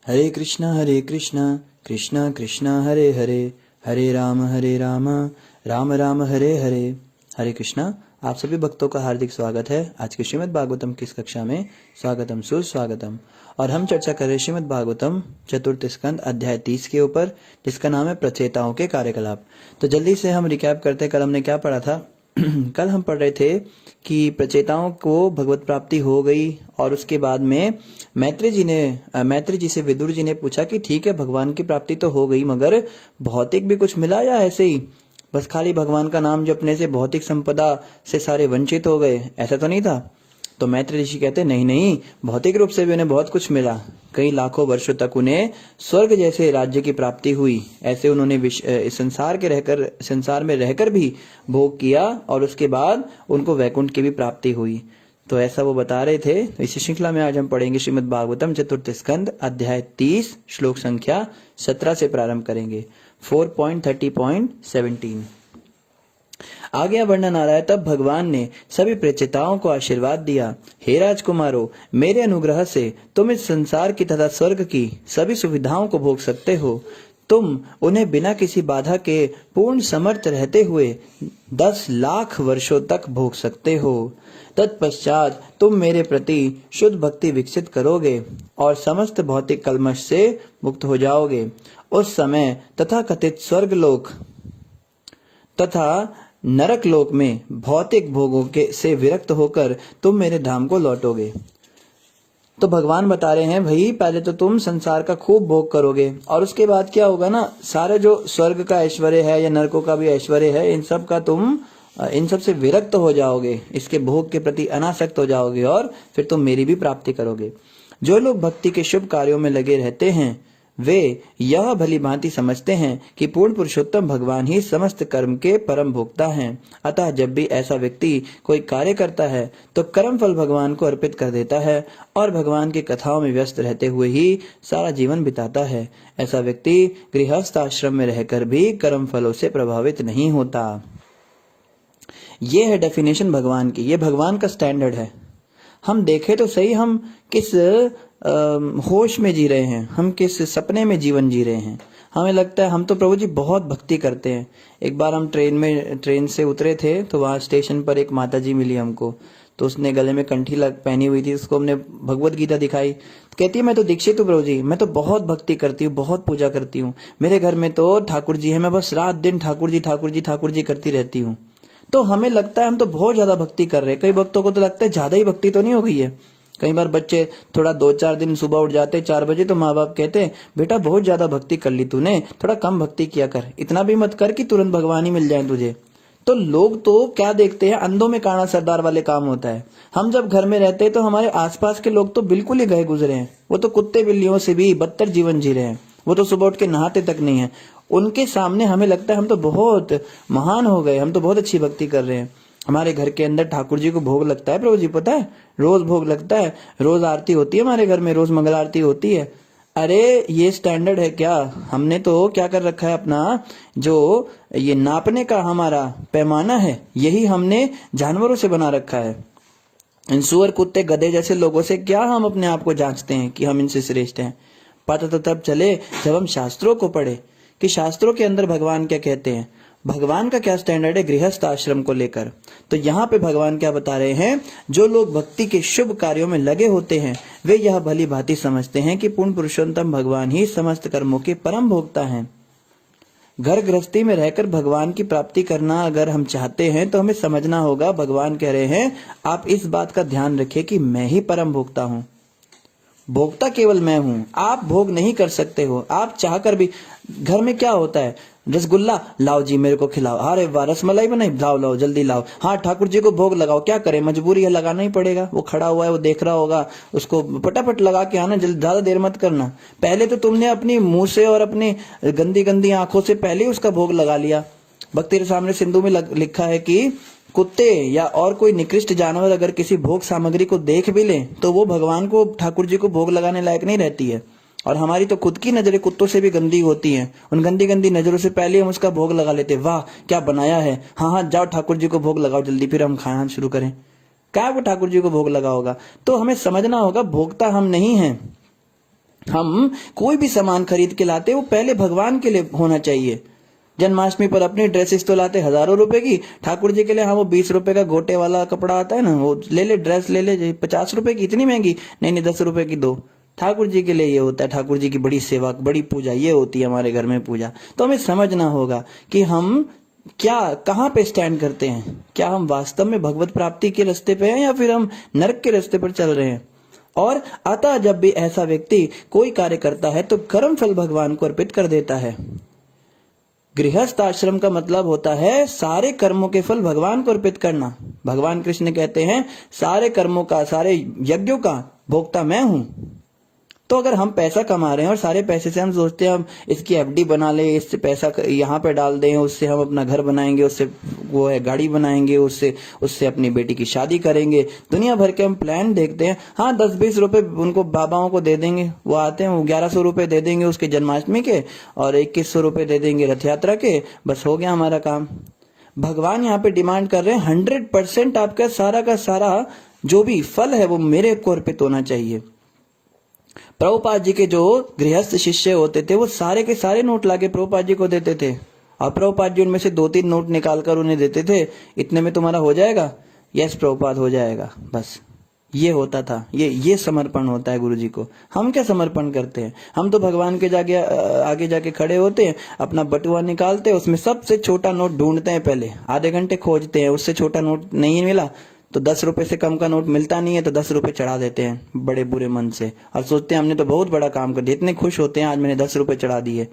हरे कृष्णा कृष्णा कृष्णा हरे हरे, हरे राम राम राम हरे हरे। हरे कृष्णा। आप सभी भक्तों का हार्दिक स्वागत है आज के श्रीमद् भागवतम की इस कक्षा में। स्वागतम सुस्वागतम। और हम चर्चा कर रहे श्रीमद् भागवतम चतुर्थ स्कंद अध्याय 30 के ऊपर, जिसका नाम है प्रचेताओं के कार्यकलाप। तो जल्दी से हम रिकैप करते हैं, कल हमने क्या पढ़ा था। कल हम पढ़ रहे थे कि प्रचेताओं को भगवत प्राप्ति हो गई और उसके बाद में मैत्री जी से विदुर जी ने पूछा कि ठीक है, भगवान की प्राप्ति तो हो गई, मगर भौतिक भी कुछ मिला या ऐसे ही बस खाली भगवान का नाम जपने से भौतिक संपदा से सारे वंचित हो गए? ऐसा तो नहीं था। तो मैत्री ऋषि कहते नहीं नहीं, भौतिक रूप से भी उन्हें बहुत कुछ मिला। कई लाखों वर्षों तक उन्हें स्वर्ग जैसे राज्य की प्राप्ति हुई। ऐसे उन्होंने संसार में रहकर भी भोग किया और उसके बाद उनको वैकुंठ की भी प्राप्ति हुई। तो ऐसा वो बता रहे थे। तो इसी श्रृंखला में आज हम पढ़ेंगे श्रीमद् भागवतम चतुर्थ स्कंद अध्याय 30 श्लोक संख्या 17 से प्रारंभ करेंगे। 4.30.17 आगे वर्णन आ रहा है। तब भगवान ने सभी प्रचेताओं को आशीर्वाद दिया, हे राजकुमारो, मेरे अनुग्रह से तुम इस संसार की तथा स्वर्ग की सभी सुविधाओं को भोग सकते हो। तुम उन्हें बिना किसी बाधा के पूर्ण समर्थ रहते हुए 10 लाख वर्षों तक भोग सकते हो। तत्पश्चात तुम मेरे प्रति शुद्ध भक्ति विकसित करोगे और समस्त भौतिक कल्मश से मुक्त हो जाओगे। उस समय तथा कथित स्वर्ग लोक तथा नरक लोक में भौतिक भोगों के से विरक्त होकर तुम मेरे धाम को लौटोगे। तो भगवान बता रहे हैं, भाई पहले तो तुम संसार का खूब भोग करोगे और उसके बाद क्या होगा ना, सारे जो स्वर्ग का ऐश्वर्य है या नरकों का भी ऐश्वर्य है, इन सब से विरक्त हो जाओगे, इसके भोग के प्रति अनासक्त हो जाओगे और फिर तुम मेरी भी प्राप्ति करोगे। जो लोग भक्ति के शुभ कार्यों में लगे रहते हैं वे यह भली भांति समझते हैं कि पूर्ण पुरुषोत्तम भगवान ही समस्त कर्म के परम भोक्ता हैं। अतः जब भी ऐसा व्यक्ति कोई कार्य करता है तो कर्म फल भगवान को अर्पित कर देता है और भगवान की कथाओं में व्यस्त रहते हुए ही सारा जीवन बिताता है। ऐसा व्यक्ति गृहस्थ आश्रम में रहकर भी कर्म फलों से प्रभावित नहीं होता। ये है डेफिनेशन भगवान की, ये भगवान का स्टैंडर्ड है। हम देखें तो सही, हम किस होश में जी रहे हैं, हम किस सपने में जीवन जी रहे हैं। हमें लगता है हम तो प्रभु जी बहुत भक्ति करते हैं। एक बार हम ट्रेन से उतरे थे तो वहाँ स्टेशन पर एक माता जी मिली हमको। तो उसने गले में कंठी पहनी हुई थी, उसको हमने भगवत गीता दिखाई। कहती है, मैं तो दीक्षित हूँ प्रभु जी, मैं तो बहुत भक्ति करती हूँ, बहुत पूजा करती हूँ। मेरे घर में तो ठाकुर जी है, मैं बस रात दिन ठाकुर जी ठाकुर जी ठाकुर जी करती रहती हूँ। तो हमें लगता है हम तो बहुत ज्यादा भक्ति कर रहे हैं। कई भक्तों को तो लगता है ज्यादा ही भक्ति तो नहीं हो गई है। कई बार बच्चे थोड़ा 2-4 दिन सुबह उठ जाते 4 बजे तो माँ बाप कहते हैं, बेटा बहुत ज्यादा भक्ति कर ली तूने, थोड़ा कम भक्ति किया कर, इतना भी मत कर कि तुरंत भगवान ही मिल जाए तुझे। तो लोग तो क्या देखते हैं, अंधों में काना सरदार वाले काम होता है। हम जब घर में रहते हैं तो हमारे आसपास के लोग तो बिल्कुल ही गए गुजरे हैं। वो तो कुत्ते बिल्लियों से भी बदतर जीवन जी रहे हैं। वो तो सुबह उठ के नहाते तक नहीं है। उनके सामने हमें लगता है हम तो बहुत महान हो गए, हम तो बहुत अच्छी भक्ति कर रहे हैं। हमारे घर के अंदर ठाकुर जी को भोग लगता है प्रभु जी, पता है, रोज भोग लगता है, रोज आरती होती है हमारे घर में, रोज मंगल आरती होती है। अरे ये स्टैंडर्ड है क्या? हमने तो क्या कर रखा है, अपना जो ये नापने का हमारा पैमाना है यही हमने जानवरों से बना रखा है। इन सुअर कुत्ते गधे जैसे लोगों से क्या हम अपने आप को जांचते हैं कि हम इनसे श्रेष्ठ हैं? पता तो तब चले जब हम शास्त्रों को पढ़े कि शास्त्रों के अंदर भगवान क्या कहते हैं, भगवान का क्या स्टैंडर्ड है गृहस्थ आश्रम को लेकर। तो यहाँ पे भगवान क्या बता रहे हैं, जो लोग भक्ति के शुभ कार्यों में लगे होते हैं वे यह भली भांति समझते हैं कि पूर्ण पुरुषोत्तम भगवान ही समस्त कर्मों के परम भोक्ता हैं। घर गृहस्थी में रहकर भगवान की प्राप्ति करना अगर हम चाहते हैं तो हमें समझना होगा, भगवान कह रहे हैं आप इस बात का ध्यान रखिए कि मैं ही परम भोक्ता हूँ। भोक्ता केवल मैं हूं, आप भोग नहीं कर सकते हो। आप चाहकर भी, घर में क्या होता है, रसगुल्ला लाओ जी मेरे को खिलाओ, अरे वाह रसमलाई बनाई, लाओ लाओ जल्दी लाओ, हाँ ठाकुर जी को भोग लगाओ, क्या करें मजबूरी है, लगाना ही पड़ेगा। वो खड़ा हुआ है, वो देख रहा होगा, उसको फटाफट लगा के आना, जल्दी, ज्यादा देर मत करना। पहले तो तुमने अपनी मुंह से और अपनी गंदी गंदी आंखों से पहले ही उसका भोग लगा लिया। भक्ति रसामृत सिंधु में लिखा है कि कुत्ते या और कोई निकृष्ट जानवर अगर किसी भोग सामग्री को देख भी ले तो वो भगवान को, ठाकुर जी को भोग लगाने लायक नहीं रहती है। और हमारी तो खुद की नजरें कुत्तों से भी गंदी होती हैं। उन गंदी गंदी नजरों से पहले हम उसका भोग लगा लेते, वाह क्या बनाया है, हाँ हाँ जाओ ठाकुर जी को भोग लगाओ जल्दी, फिर हम खाना शुरू करें। क्या वो ठाकुर जी को भोग लगा होगा? तो हमें समझना होगा भोक्ता हम नहीं हैं, हम कोई भी सामान खरीद के लाते वो पहले भगवान के लिए होना चाहिए। जन्माष्टमी पर अपनी ड्रेसेस तो लाते हजारों रुपए की, ठाकुर जी के लिए हाँ वो 20 रुपए का गोटे वाला कपड़ा आता है ना, वो ले ले, ड्रेस ले ले 50 रुपए की, इतनी महंगी, नहीं नहीं 10 रुपए की दो। ठाकुर जी के लिए ये होता है, ठाकुर जी की बड़ी सेवा, बड़ी पूजा ये होती है हमारे घर में पूजा। तो हमें समझना होगा कि हम क्या कहाँ पे स्टैंड करते हैं, क्या हम वास्तव में भगवत प्राप्ति के रास्ते पे हैं या फिर हम नरक के रास्ते पर चल रहे हैं। और अतः जब भी ऐसा व्यक्ति कोई कार्य करता है तो कर्म फल भगवान को अर्पित कर देता है। गृहस्थ आश्रम का मतलब होता है सारे कर्मों के फल भगवान को अर्पित करना। भगवान कृष्ण कहते हैं सारे कर्मों का, सारे यज्ञों का भोक्ता मैं हूं। तो अगर हम पैसा कमा रहे हैं और सारे पैसे से हम सोचते हैं हम इसकी एफडी बना ले, इससे पैसा यहाँ पे डाल दें, उससे हम अपना घर बनाएंगे, उससे वो है गाड़ी बनाएंगे, उससे उससे अपनी बेटी की शादी करेंगे, दुनिया भर के हम प्लान देखते हैं। हाँ 10-20 रुपए उनको बाबाओं को दे देंगे, वो आते हैं, वो 1100 रुपए दे देंगे उसके जन्माष्टमी के और 2100 रुपए दे देंगे रथ यात्रा के, बस हो गया हमारा काम। भगवान यहाँ पे डिमांड कर रहे हैं 100% आपका सारा का सारा जो भी फल है वो मेरे को अर्पित होना चाहिए। प्रभुपाद जी के जो गृहस्थ शिष्य होते थे वो सारे के सारे नोट लाके प्रभुपाद जी को देते थे और प्रभुपाद जी उनमें से 2-3 नोट निकालकर उन्हें देते थे, इतने में तुम्हारा हो जाएगा, यस प्रभुपाद हो जाएगा, बस ये होता था। ये समर्पण होता है गुरु जी को। हम क्या समर्पण करते हैं, हम तो भगवान के आगे जाके खड़े होते हैं, अपना बटुआ निकालते हैं, उसमें सबसे छोटा नोट ढूंढते हैं, पहले आधे घंटे खोजते हैं, उससे छोटा नोट नहीं मिला तो 10 रुपए से कम का नोट मिलता नहीं है तो 10 रुपए चढ़ा देते हैं बड़े बुरे मन से और सोचते हैं हमने तो बहुत बड़ा काम कर दिया, इतने खुश होते हैं आज मैंने 10 रुपए चढ़ा दिए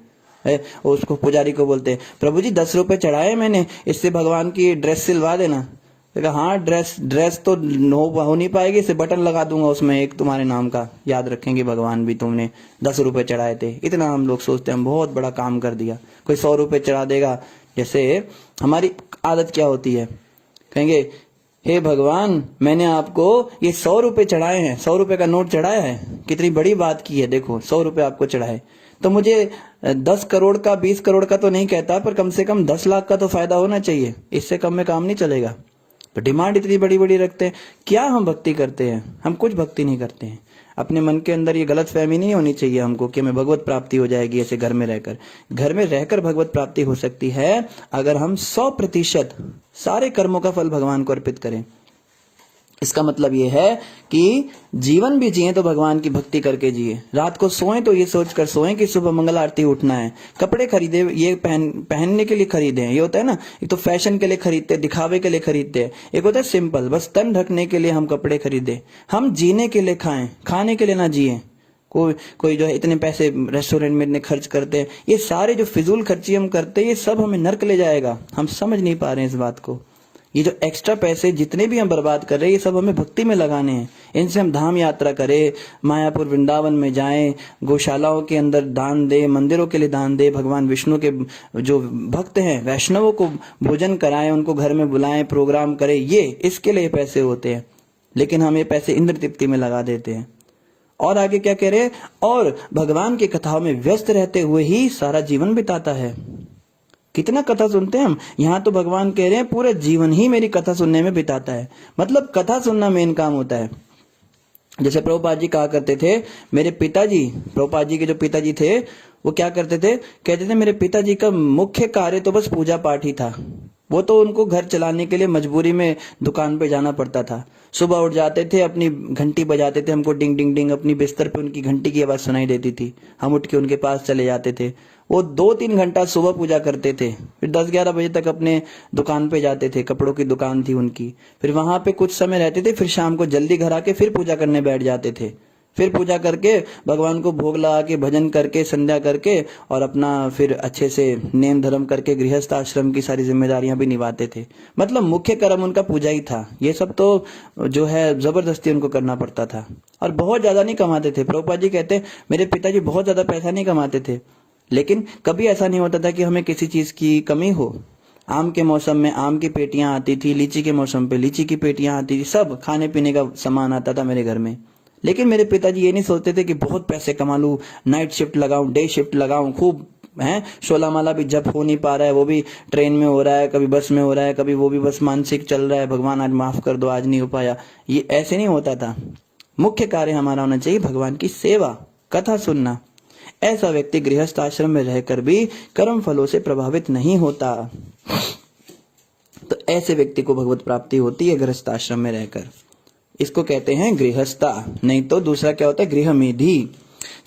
है। उसको पुजारी को बोलते हैं प्रभु जी 10 रुपए चढ़ाए मैंने, इससे भगवान की ड्रेस सिलवा देना। तो हाँ ड्रेस तो हो नहीं पाएगी, इसे बटन लगा दूंगा उसमें एक तुम्हारे नाम का, याद रखेंगे भगवान भी तुमने 10 रुपए चढ़ाए थे। इतना हम लोग सोचते हैं हम बहुत बड़ा काम कर दिया। कोई 100 रुपए चढ़ा देगा, जैसे हमारी आदत क्या होती है, कहेंगे हे भगवान मैंने आपको ये 100 रुपए चढ़ाए हैं, 100 रुपए का नोट चढ़ाया है, कितनी बड़ी बात की है, देखो 100 रुपए आपको चढ़ाए, तो मुझे 10 करोड़ का 20 करोड़ का तो नहीं कहता पर कम से कम 10 लाख का तो फायदा होना चाहिए, इससे कम में काम नहीं चलेगा। तो डिमांड इतनी बड़ी बड़ी रखते हैं। क्या हम भक्ति करते हैं, हम कुछ भक्ति नहीं करते हैं। अपने मन के अंदर ये गलत फहमी नहीं होनी चाहिए हमको कि हमें भगवत प्राप्ति हो जाएगी ऐसे घर में रहकर। घर में रहकर भगवत प्राप्ति हो सकती है अगर हम 100% सारे कर्मों का फल भगवान को अर्पित करें। इसका मतलब ये है कि जीवन भी जिए तो भगवान की भक्ति करके जिए। रात को सोएं तो ये सोचकर सोएं कि सुबह मंगल आरती उठना है। कपड़े खरीदे ये पहनने के लिए खरीदे हैं, ये होता है ना, एक तो फैशन के लिए खरीदते, दिखावे के लिए खरीदते हैं, एक होता है सिंपल बस तन ढकने के लिए हम कपड़े खरीदे। हम जीने के लिए खाएं, खाने के लिए ना जिए। कोई जो है इतने पैसे रेस्टोरेंट में इतने खर्च करते हैं, ये सारे जो फिजूल खर्ची हम करते हैं ये सब हमें नर्क ले जाएगा। हम समझ नहीं पा रहे हैं इस बात को। ये जो एक्स्ट्रा पैसे जितने भी हम बर्बाद कर रहे हैं ये सब हमें भक्ति में लगाने हैं। इनसे हम धाम यात्रा करें, मायापुर वृंदावन में जाएं, गौशालाओं के अंदर दान दे, मंदिरों के लिए दान दे, भगवान विष्णु के जो भक्त हैं वैष्णवों को भोजन कराएं, उनको घर में बुलाएं, प्रोग्राम करें, ये इसके लिए पैसे होते हैं। लेकिन हम ये पैसे इंद्र तृप्ति में लगा देते हैं। और आगे क्या कह रहे हैं, और भगवान की कथाओं में व्यस्त रहते हुए ही सारा जीवन बिताता है। कितना कथा सुनते हैं हम, यहाँ तो भगवान कह रहे हैं पूरा जीवन ही मेरी कथा सुनने में बिताता है। मतलब कथा सुनना मेन काम होता है। जैसे प्रभुपाद जी कहा करते थे, मेरे पिताजी, प्रभुपाद जी के जो पिताजी थे वो क्या करते थे, कहते थे मेरे पिताजी का मुख्य कार्य तो बस पूजा पाठ ही था। वो तो उनको घर चलाने के लिए मजबूरी में दुकान पे जाना पड़ता था। सुबह उठ जाते थे, अपनी घंटी बजाते थे, हमको डिंग डिंग डिंग अपनी बिस्तर पे उनकी घंटी की आवाज सुनाई देती थी। हम उठ के उनके पास चले जाते थे। वो 2-3 घंटा सुबह पूजा करते थे, फिर 10-11 बजे तक अपने दुकान पे जाते थे, कपड़ों की दुकान थी उनकी। फिर वहां पे कुछ समय रहते थे, फिर शाम को जल्दी घर आके फिर पूजा करने बैठ जाते थे। फिर पूजा करके भगवान को भोग लगा के भजन करके संध्या करके और अपना फिर अच्छे से नेम धर्म करके गृहस्थ आश्रम की सारी जिम्मेदारियां भी निभाते थे। मतलब मुख्य कर्म उनका पूजा ही था। ये सब तो जो है जबरदस्ती उनको करना पड़ता था और बहुत ज्यादा नहीं कमाते थे। प्रभुपाद जी कहते मेरे पिताजी बहुत ज्यादा पैसा नहीं कमाते थे, लेकिन कभी ऐसा नहीं होता था कि हमें किसी चीज की कमी हो। आम के मौसम में आम की पेटियां आती थी, लीची के मौसम पे लीची की पेटियां आती थी, सब खाने पीने का सामान आता था मेरे घर में। लेकिन मेरे पिताजी ये नहीं सोचते थे कि बहुत पैसे कमा लूं, नाइट शिफ्ट लगाऊं, डे शिफ्ट लगाऊं, खूब है। शोला माला भी जब हो नहीं पा रहा है, वो भी ट्रेन में हो रहा है, कभी बस में हो रहा है, कभी वो भी बस मानसिक चल रहा है, भगवान आज माफ कर दो आज नहीं हो पाया। ये ऐसे नहीं होता था। मुख्य कार्य हमारा होना चाहिए भगवान की सेवा। कथा सुनना। ऐसा व्यक्ति गृहस्थ आश्रम में रहकर भी कर्म फलों से प्रभावित नहीं होता। तो ऐसे व्यक्ति को भगवत प्राप्ति होती है गृहस्थ आश्रम में रहकर। इसको कहते हैं गृहस्था। नहीं तो दूसरा क्या होता है, गृहमेधी।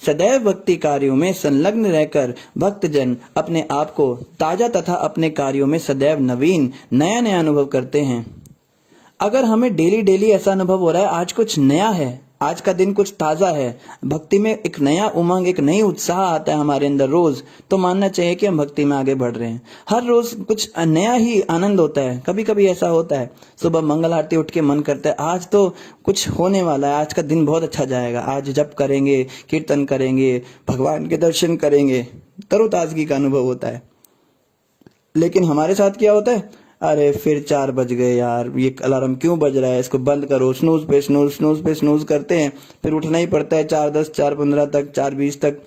सदैव भक्ति कार्यों में संलग्न रहकर भक्तजन अपने आप को ताजा तथा अपने कार्यों में सदैव नवीन नया नया अनुभव करते हैं। अगर हमें डेली डेली ऐसा अनुभव हो रहा है आज कुछ नया है, आज का दिन कुछ ताजा है, भक्ति में एक नया उमंग, एक नई उत्साह आता है हमारे अंदर रोज, तो मानना चाहिए कि हम भक्ति में आगे बढ़ रहे हैं। हर रोज कुछ नया ही आनंद होता है। कभी कभी ऐसा होता है सुबह मंगल आरती उठ के मन करता है आज तो कुछ होने वाला है, आज का दिन बहुत अच्छा जाएगा, आज जप करेंगे, कीर्तन करेंगे, भगवान के दर्शन करेंगे, तरोताजगी का अनुभव होता है। लेकिन हमारे साथ क्या होता है, अरे फिर 4 बज गए यार, ये अलार्म क्यों बज रहा है, इसको बंद करो, स्नूज पे स्नूज, स्नूज पे स्नूज करते हैं। फिर उठना ही पड़ता है 4:10, 4:15 तक, 4:20 तक।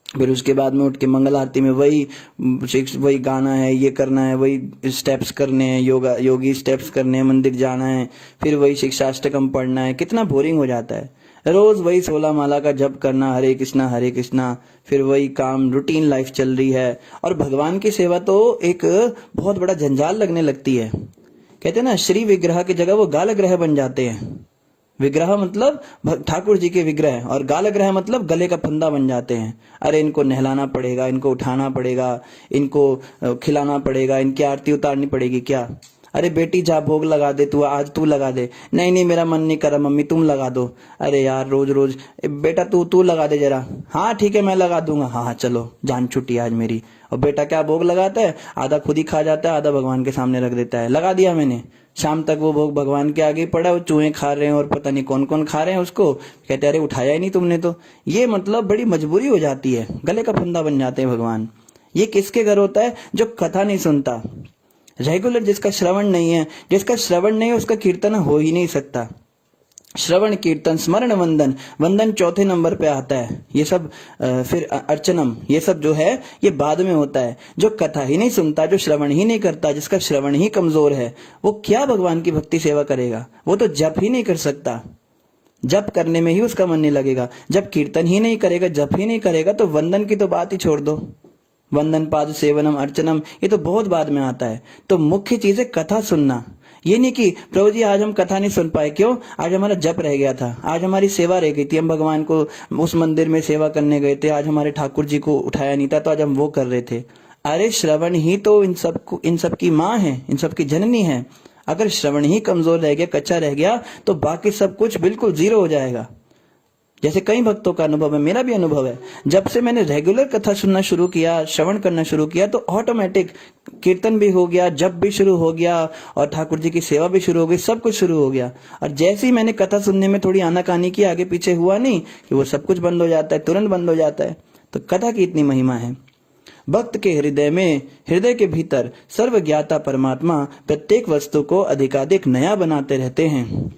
फिर उसके बाद में उठ के मंगल आरती में वही गाना है, ये करना है, वही स्टेप्स करने हैं, योगी स्टेप्स करने हैं, मंदिर जाना है, फिर वही शिक्षाष्टकम पढ़ना है। कितना बोरिंग हो जाता है। रोज वही 16 माला का जप करना, हरे कृष्णा हरे कृष्णा, फिर वही काम, रूटीन लाइफ चल रही है। और भगवान की सेवा तो एक बहुत बड़ा जंजाल लगने लगती है। कहते हैं ना, श्री विग्रह की जगह वो गाल ग्रह बन जाते हैं। विग्रह मतलब ठाकुर जी के विग्रह, और गाल ग्रह मतलब गले का फंदा बन जाते हैं। अरे इनको नहलाना पड़ेगा, इनको उठाना पड़ेगा, इनको खिलाना पड़ेगा, इनकी आरती उतारनी पड़ेगी क्या। अरे बेटी जा भोग लगा दे, तू आज तू लगा दे। नहीं नहीं मेरा मन नहीं कर रहा मम्मी, तुम लगा दो। अरे यार रोज रोज बेटा तू लगा दे जरा। हाँ ठीक है मैं लगा दूंगा। हाँ चलो जान छुट्टी आज मेरी। और बेटा क्या भोग लगाता है, आधा खुद ही खा जाता है, आधा भगवान के सामने रख देता है। लगा दिया मैंने, शाम तक वो भोग भगवान के आगे पड़ा, वो चूहे खा रहे हैं और पता नहीं कौन कौन खा रहे हैं उसको। कहते अरे उठाया ही नहीं तुमने तो। ये मतलब बड़ी मजबूरी हो जाती है, गले का फंदा बन जाते हैं भगवान। ये किसके घर होता है, जो कथा नहीं सुनता रेगुलर, जिसका श्रवण नहीं है। जिसका श्रवण नहीं है उसका कीर्तन हो ही नहीं सकता। श्रवण कीर्तन स्मरण वंदन, वंदन चौथे नंबर पे आता है। ये सब फिर अर्चनम, ये सब जो है ये बाद में होता है। जो कथा ही नहीं सुनता, जो श्रवण ही नहीं करता, जिसका श्रवण ही कमजोर है, वो क्या भगवान की भक्ति सेवा करेगा। वो तो जप ही नहीं कर सकता, जप करने में ही उसका मन नहीं लगेगा। जब कीर्तन ही नहीं करेगा, जप ही नहीं करेगा, तो वंदन की तो बात ही छोड़ दो। वंदन पाद सेवनम अर्चनम ये तो बहुत बाद में आता है। तो मुख्य चीज है कथा सुनना। ये नहीं कि प्रभु जी आज हम कथा नहीं सुन पाए, क्यों, आज हमारा जप रह गया था, आज हमारी सेवा रह गई थी, हम भगवान को उस मंदिर में सेवा करने गए थे, आज हमारे ठाकुर जी को उठाया नहीं था तो आज हम वो कर रहे थे। अरे श्रवण ही तो इन सब की माँ है, इन सब की जननी है। अगर श्रवण ही कमजोर रह गया, कच्चा रह गया, तो बाकी सब कुछ बिल्कुल जीरो हो जाएगा। जैसे कई भक्तों का अनुभव है, मेरा भी अनुभव है। जब से मैंने रेगुलर कथा सुनना शुरू किया, श्रवण करना शुरू किया, तो ऑटोमेटिक कीर्तन भी हो गया, जप भी शुरू हो गया, और ठाकुर जी की सेवा भी शुरू हो गई, सब कुछ शुरू हो गया। और जैसे ही मैंने कथा सुनने में थोड़ी आनाकानी की, आगे पीछे हुआ नहीं कि वो सब कुछ बंद हो जाता है, तुरंत बंद हो जाता है। तो कथा की इतनी महिमा है। भक्त के हृदय के भीतर सर्वज्ञाता परमात्मा प्रत्येक वस्तु को अधिकाधिक नया बनाते रहते हैं।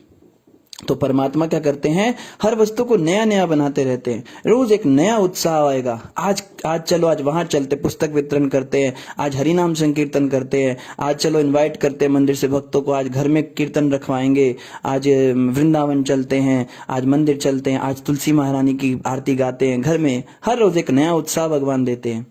तो परमात्मा क्या करते हैं, हर वस्तु को नया नया बनाते रहते हैं। रोज एक नया उत्साह आएगा। आज चलो, आज वहां चलते, पुस्तक वितरण करते हैं, आज हरिनाम संकीर्तन करते हैं, आज चलो इनवाइट करते हैं मंदिर से भक्तों को, आज घर में कीर्तन रखवाएंगे, आज वृंदावन चलते हैं, आज मंदिर चलते हैं, आज तुलसी महारानी की आरती गाते हैं घर में। हर रोज एक नया उत्साह भगवान देते हैं।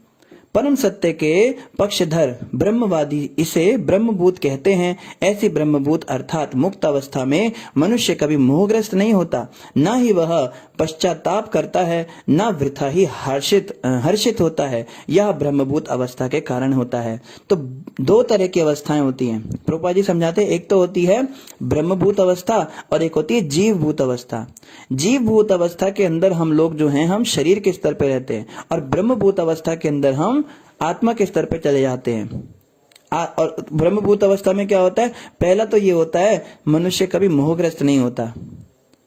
परम सत्य के पक्षधर ब्रह्मवादी इसे ब्रह्मभूत कहते हैं। ऐसी ब्रह्मभूत अर्थात मुक्त अवस्था में मनुष्य कभी मोहग्रस्त नहीं होता, न ही वह पश्चाताप करता है, न वृथा ही हर्षित होता है। यह ब्रह्मभूत अवस्था के कारण होता है। तो 2 तरह की अवस्थाएं होती हैं, प्रभुपाद जी समझाते हैं। एक तो होती है ब्रह्मभूत अवस्था और एक होती है जीवभूत अवस्था। जीवभूत अवस्था के अंदर हम लोग जो हैं, हम शरीर के स्तर पे रहते हैं, और ब्रह्मभूत अवस्था के अंदर हम आत्मा के स्तर पे चले जाते हैं। और ब्रह्मभूत अवस्था में क्या होता है, पहला तो ये होता है मनुष्य कभी मोहग्रस्त नहीं होता,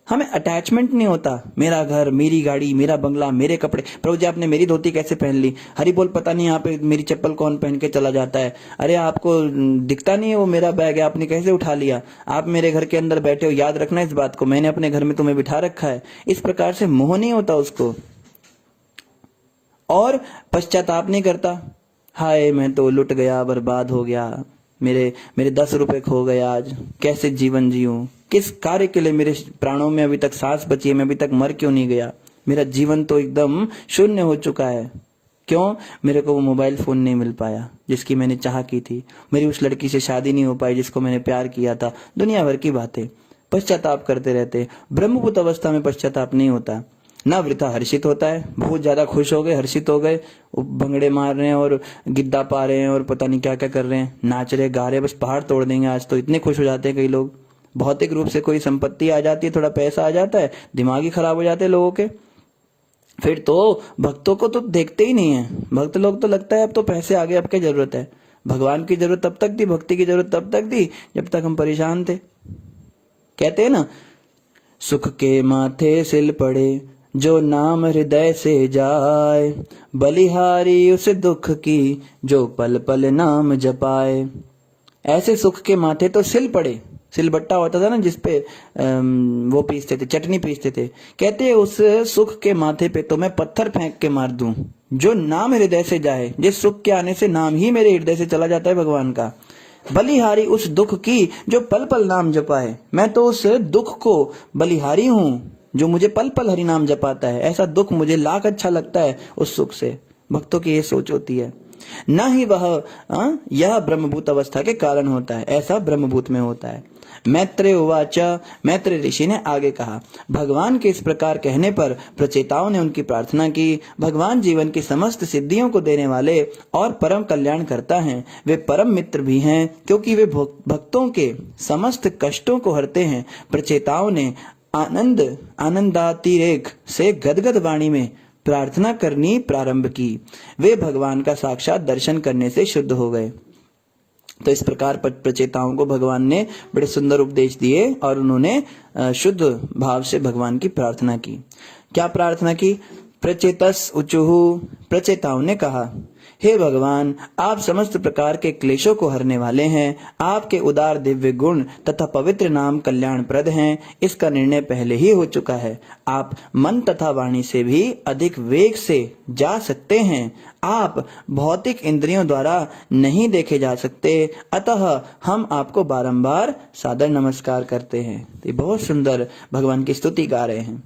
हमें अटैचमेंट नहीं होता। मेरा घर, मेरी गाड़ी, मेरा बंगला, मेरे कपड़े। प्रभु जी आपने मेरी धोती कैसे पहन ली, हरि बोल पता नहीं यहाँ पे मेरी चप्पल कौन पहन के चला जाता है, अरे आपको दिखता नहीं है वो मेरा बैग है, आपने कैसे उठा लिया, आप मेरे घर के अंदर बैठे हो, याद रखना इस बात को, मैंने अपने घर में तुम्हें बिठा रखा है। इस प्रकार से मोह नहीं होता उसको, और पश्चाताप नहीं करता, हाय मैं तो लुट गया, बर्बाद हो गया, मेरे 10 रुपए खो गए, आज कैसे जीवन जीऊं, किस कार्य के लिए मेरे प्राणों में अभी तक सांस बची है, मैं अभी तक मर क्यों नहीं गया। मेरा जीवन तो एकदम शून्य हो चुका है। क्यों? मेरे को वो मोबाइल फोन नहीं मिल पाया जिसकी मैंने चाह की थी, मेरी उस लड़की से शादी नहीं हो पाई जिसको मैंने प्यार किया था, दुनिया भर की बातें। पश्चाताप करते रहते। ब्रह्मभूत अवस्था में पश्चाताप नहीं होता, ना वृथा हर्षित होता है। बहुत ज्यादा खुश हो गए, हर्षित हो गए, भंगड़े मार रहे हैं और गिद्दा पा रहे हैं और पता नहीं क्या क्या कर रहे हैं, नाच रहे गा रहे, बस पहाड़ तोड़ देंगे आज तो, इतने खुश हो जाते हैं कई लोग। भौतिक रूप से कोई संपत्ति आ जाती है, थोड़ा पैसा आ जाता है, दिमाग ही खराब हो जाते हैं लोगों के। फिर तो भक्तों को तो देखते ही नहीं है। भक्त लोग तो लगता है अब तो पैसे आ गए, अब क्या जरूरत है। भगवान की जरूरत तब तक थी, भक्ति की जरूरत तब तक थी जब तक हम परेशान थे। कहते हैं ना, सुख के माथे सिल पड़े जो नाम हृदय से जाए, बलिहारी उस दुख की जो पल पल नाम जपाए। ऐसे सुख के माथे तो सिल पड़े, सिलबट्टा होता था ना जिसपे वो पीसते थे, चटनी पीसते थे। कहते हैं उस सुख के माथे पे तो मैं पत्थर फेंक के मार दूं जो नाम हृदय से जाए। जिस सुख के आने से नाम ही मेरे हृदय से चला जाता है भगवान का। बलिहारी उस दुख की जो पल पल नाम जपाए, मैं तो उस दुख को बलिहारी हूँ जो मुझे पल पल हरि नाम जपाता है। ऐसा दुख मुझे लाख अच्छा लगता है उस सुख से। भक्तों की ये सोच होती है। ना ही वह यह ब्रह्मभूत अवस्था के कारण होता है, ऐसा ब्रह्मभूत में होता है। मैत्रेय उवाच, मैत्रेय ऋषि ने आगे कहा, भगवान के इस प्रकार कहने पर प्रचेताओं ने उनकी प्रार्थना की। भगवान जीवन की समस्त सिद्धियों को देने वाले और परम कल्याण करता है। वे परम मित्र भी हैं क्योंकि वे भक्तों के समस्त कष्टों को हरते हैं। प्रचेताओं ने आनंदातिरेक से गदगद वाणी में प्रार्थना करनी प्रारंभ की। वे भगवान का साक्षात दर्शन करने से शुद्ध हो गए। तो इस प्रकार प्रचेताओं को भगवान ने बड़े सुंदर उपदेश दिए और उन्होंने शुद्ध भाव से भगवान की प्रार्थना की। क्या प्रार्थना की? प्रचेतस उचुहु, प्रचेताओं ने कहा, हे भगवान, आप समस्त प्रकार के क्लेशों को हरने वाले हैं। आपके उदार दिव्य गुण तथा पवित्र नाम कल्याणप्रद हैं। इसका निर्णय पहले ही हो चुका है। आप मन तथा वाणी से भी अधिक वेग से जा सकते हैं। आप भौतिक इंद्रियों द्वारा नहीं देखे जा सकते, अतः हम आपको बारंबार सादर नमस्कार करते हैं। ये बहुत सुंदर भगवान की स्तुति गा रहे हैं।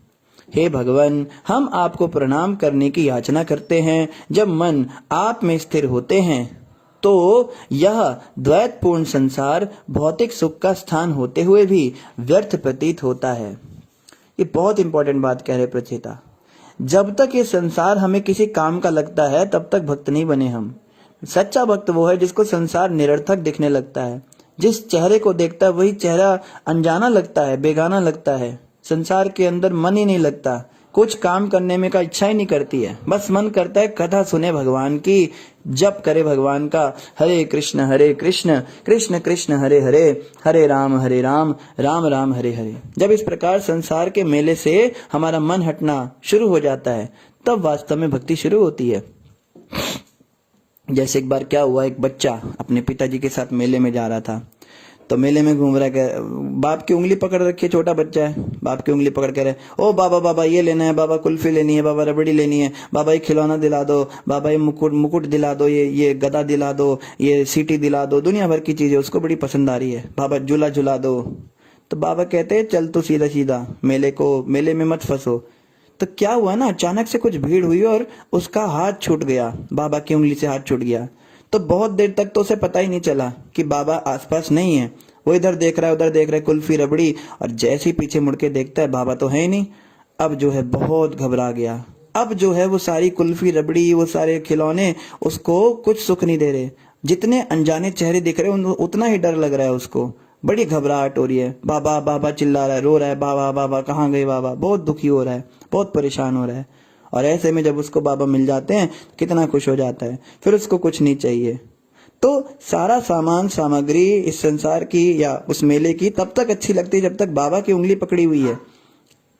हे भगवान, हम आपको प्रणाम करने की याचना करते हैं। जब मन आप में स्थिर होते हैं तो यह द्वैतपूर्ण संसार भौतिक सुख का स्थान होते हुए भी व्यर्थ प्रतीत होता है। ये बहुत इंपॉर्टेंट बात कह रहे प्रचेता। जब तक ये संसार हमें किसी काम का लगता है तब तक भक्त नहीं बने हम। सच्चा भक्त वो है जिसको संसार निरर्थक दिखने लगता है। जिस चेहरे को देखता है वही चेहरा अनजाना लगता है, बेगाना लगता है। संसार के अंदर मन ही नहीं लगता, कुछ काम करने में का इच्छा ही नहीं करती है। बस मन करता है कथा सुने भगवान की, जप करे भगवान का, हरे कृष्ण कृष्ण कृष्ण हरे हरे, हरे राम राम राम हरे हरे। जब इस प्रकार संसार के मेले से हमारा मन हटना शुरू हो जाता है तब वास्तव में भक्ति शुरू होती है। जैसे एक बार क्या हुआ, एक बच्चा अपने पिताजी के साथ मेले में जा रहा था। तो मेले में घूम रहा है, बाप की उंगली पकड़ रखी है, छोटा बच्चा है, बाप की उंगली पकड़ के रहे, ओ बाबा बाबा ये लेना है, बाबा कुल्फी लेनी है, बाबा रबड़ी लेनी है, बाबा ये खिलौना दिला दो, बाबा ये मुकुट दिला दो, ये गदा दिला दो, ये सीटी दिला दो, दुनिया भर की चीजें उसको बड़ी पसंद आ रही है। बाबा झूला झुला दो। तो बाबा कहते हैं चल तू सीधा सीधा मेले में मत फंसो। तो क्या हुआ ना, अचानक से कुछ भीड़ हुई और उसका हाथ छूट गया, बाबा की उंगली से हाथ छूट गया। तो बहुत देर तक तो उसे पता ही नहीं चला कि बाबा आसपास नहीं है। वो इधर देख रहा है उधर देख रहा है, कुल्फी रबड़ी, और जैसे ही पीछे मुड़ के देखता है बाबा तो है ही नहीं। अब जो है बहुत घबरा गया। अब जो है वो सारी कुल्फी रबड़ी, वो सारे खिलौने उसको कुछ सुख नहीं दे रहे। जितने अनजाने चेहरे दिख रहे हैं उतना ही डर लग रहा है उसको, बड़ी घबराहट हो रही है। बाबा बाबा चिल्ला रहा है, रो रहा है, बाबा बाबा कहाँ गए बाबा, बहुत दुखी हो रहा है, बहुत परेशान हो रहा है। और ऐसे में जब उसको बाबा मिल जाते हैं कितना खुश हो जाता है, फिर उसको कुछ नहीं चाहिए। तो सारा सामान सामग्री इस संसार की या उस मेले की तब तक अच्छी लगती है जब तक बाबा की उंगली पकड़ी हुई है।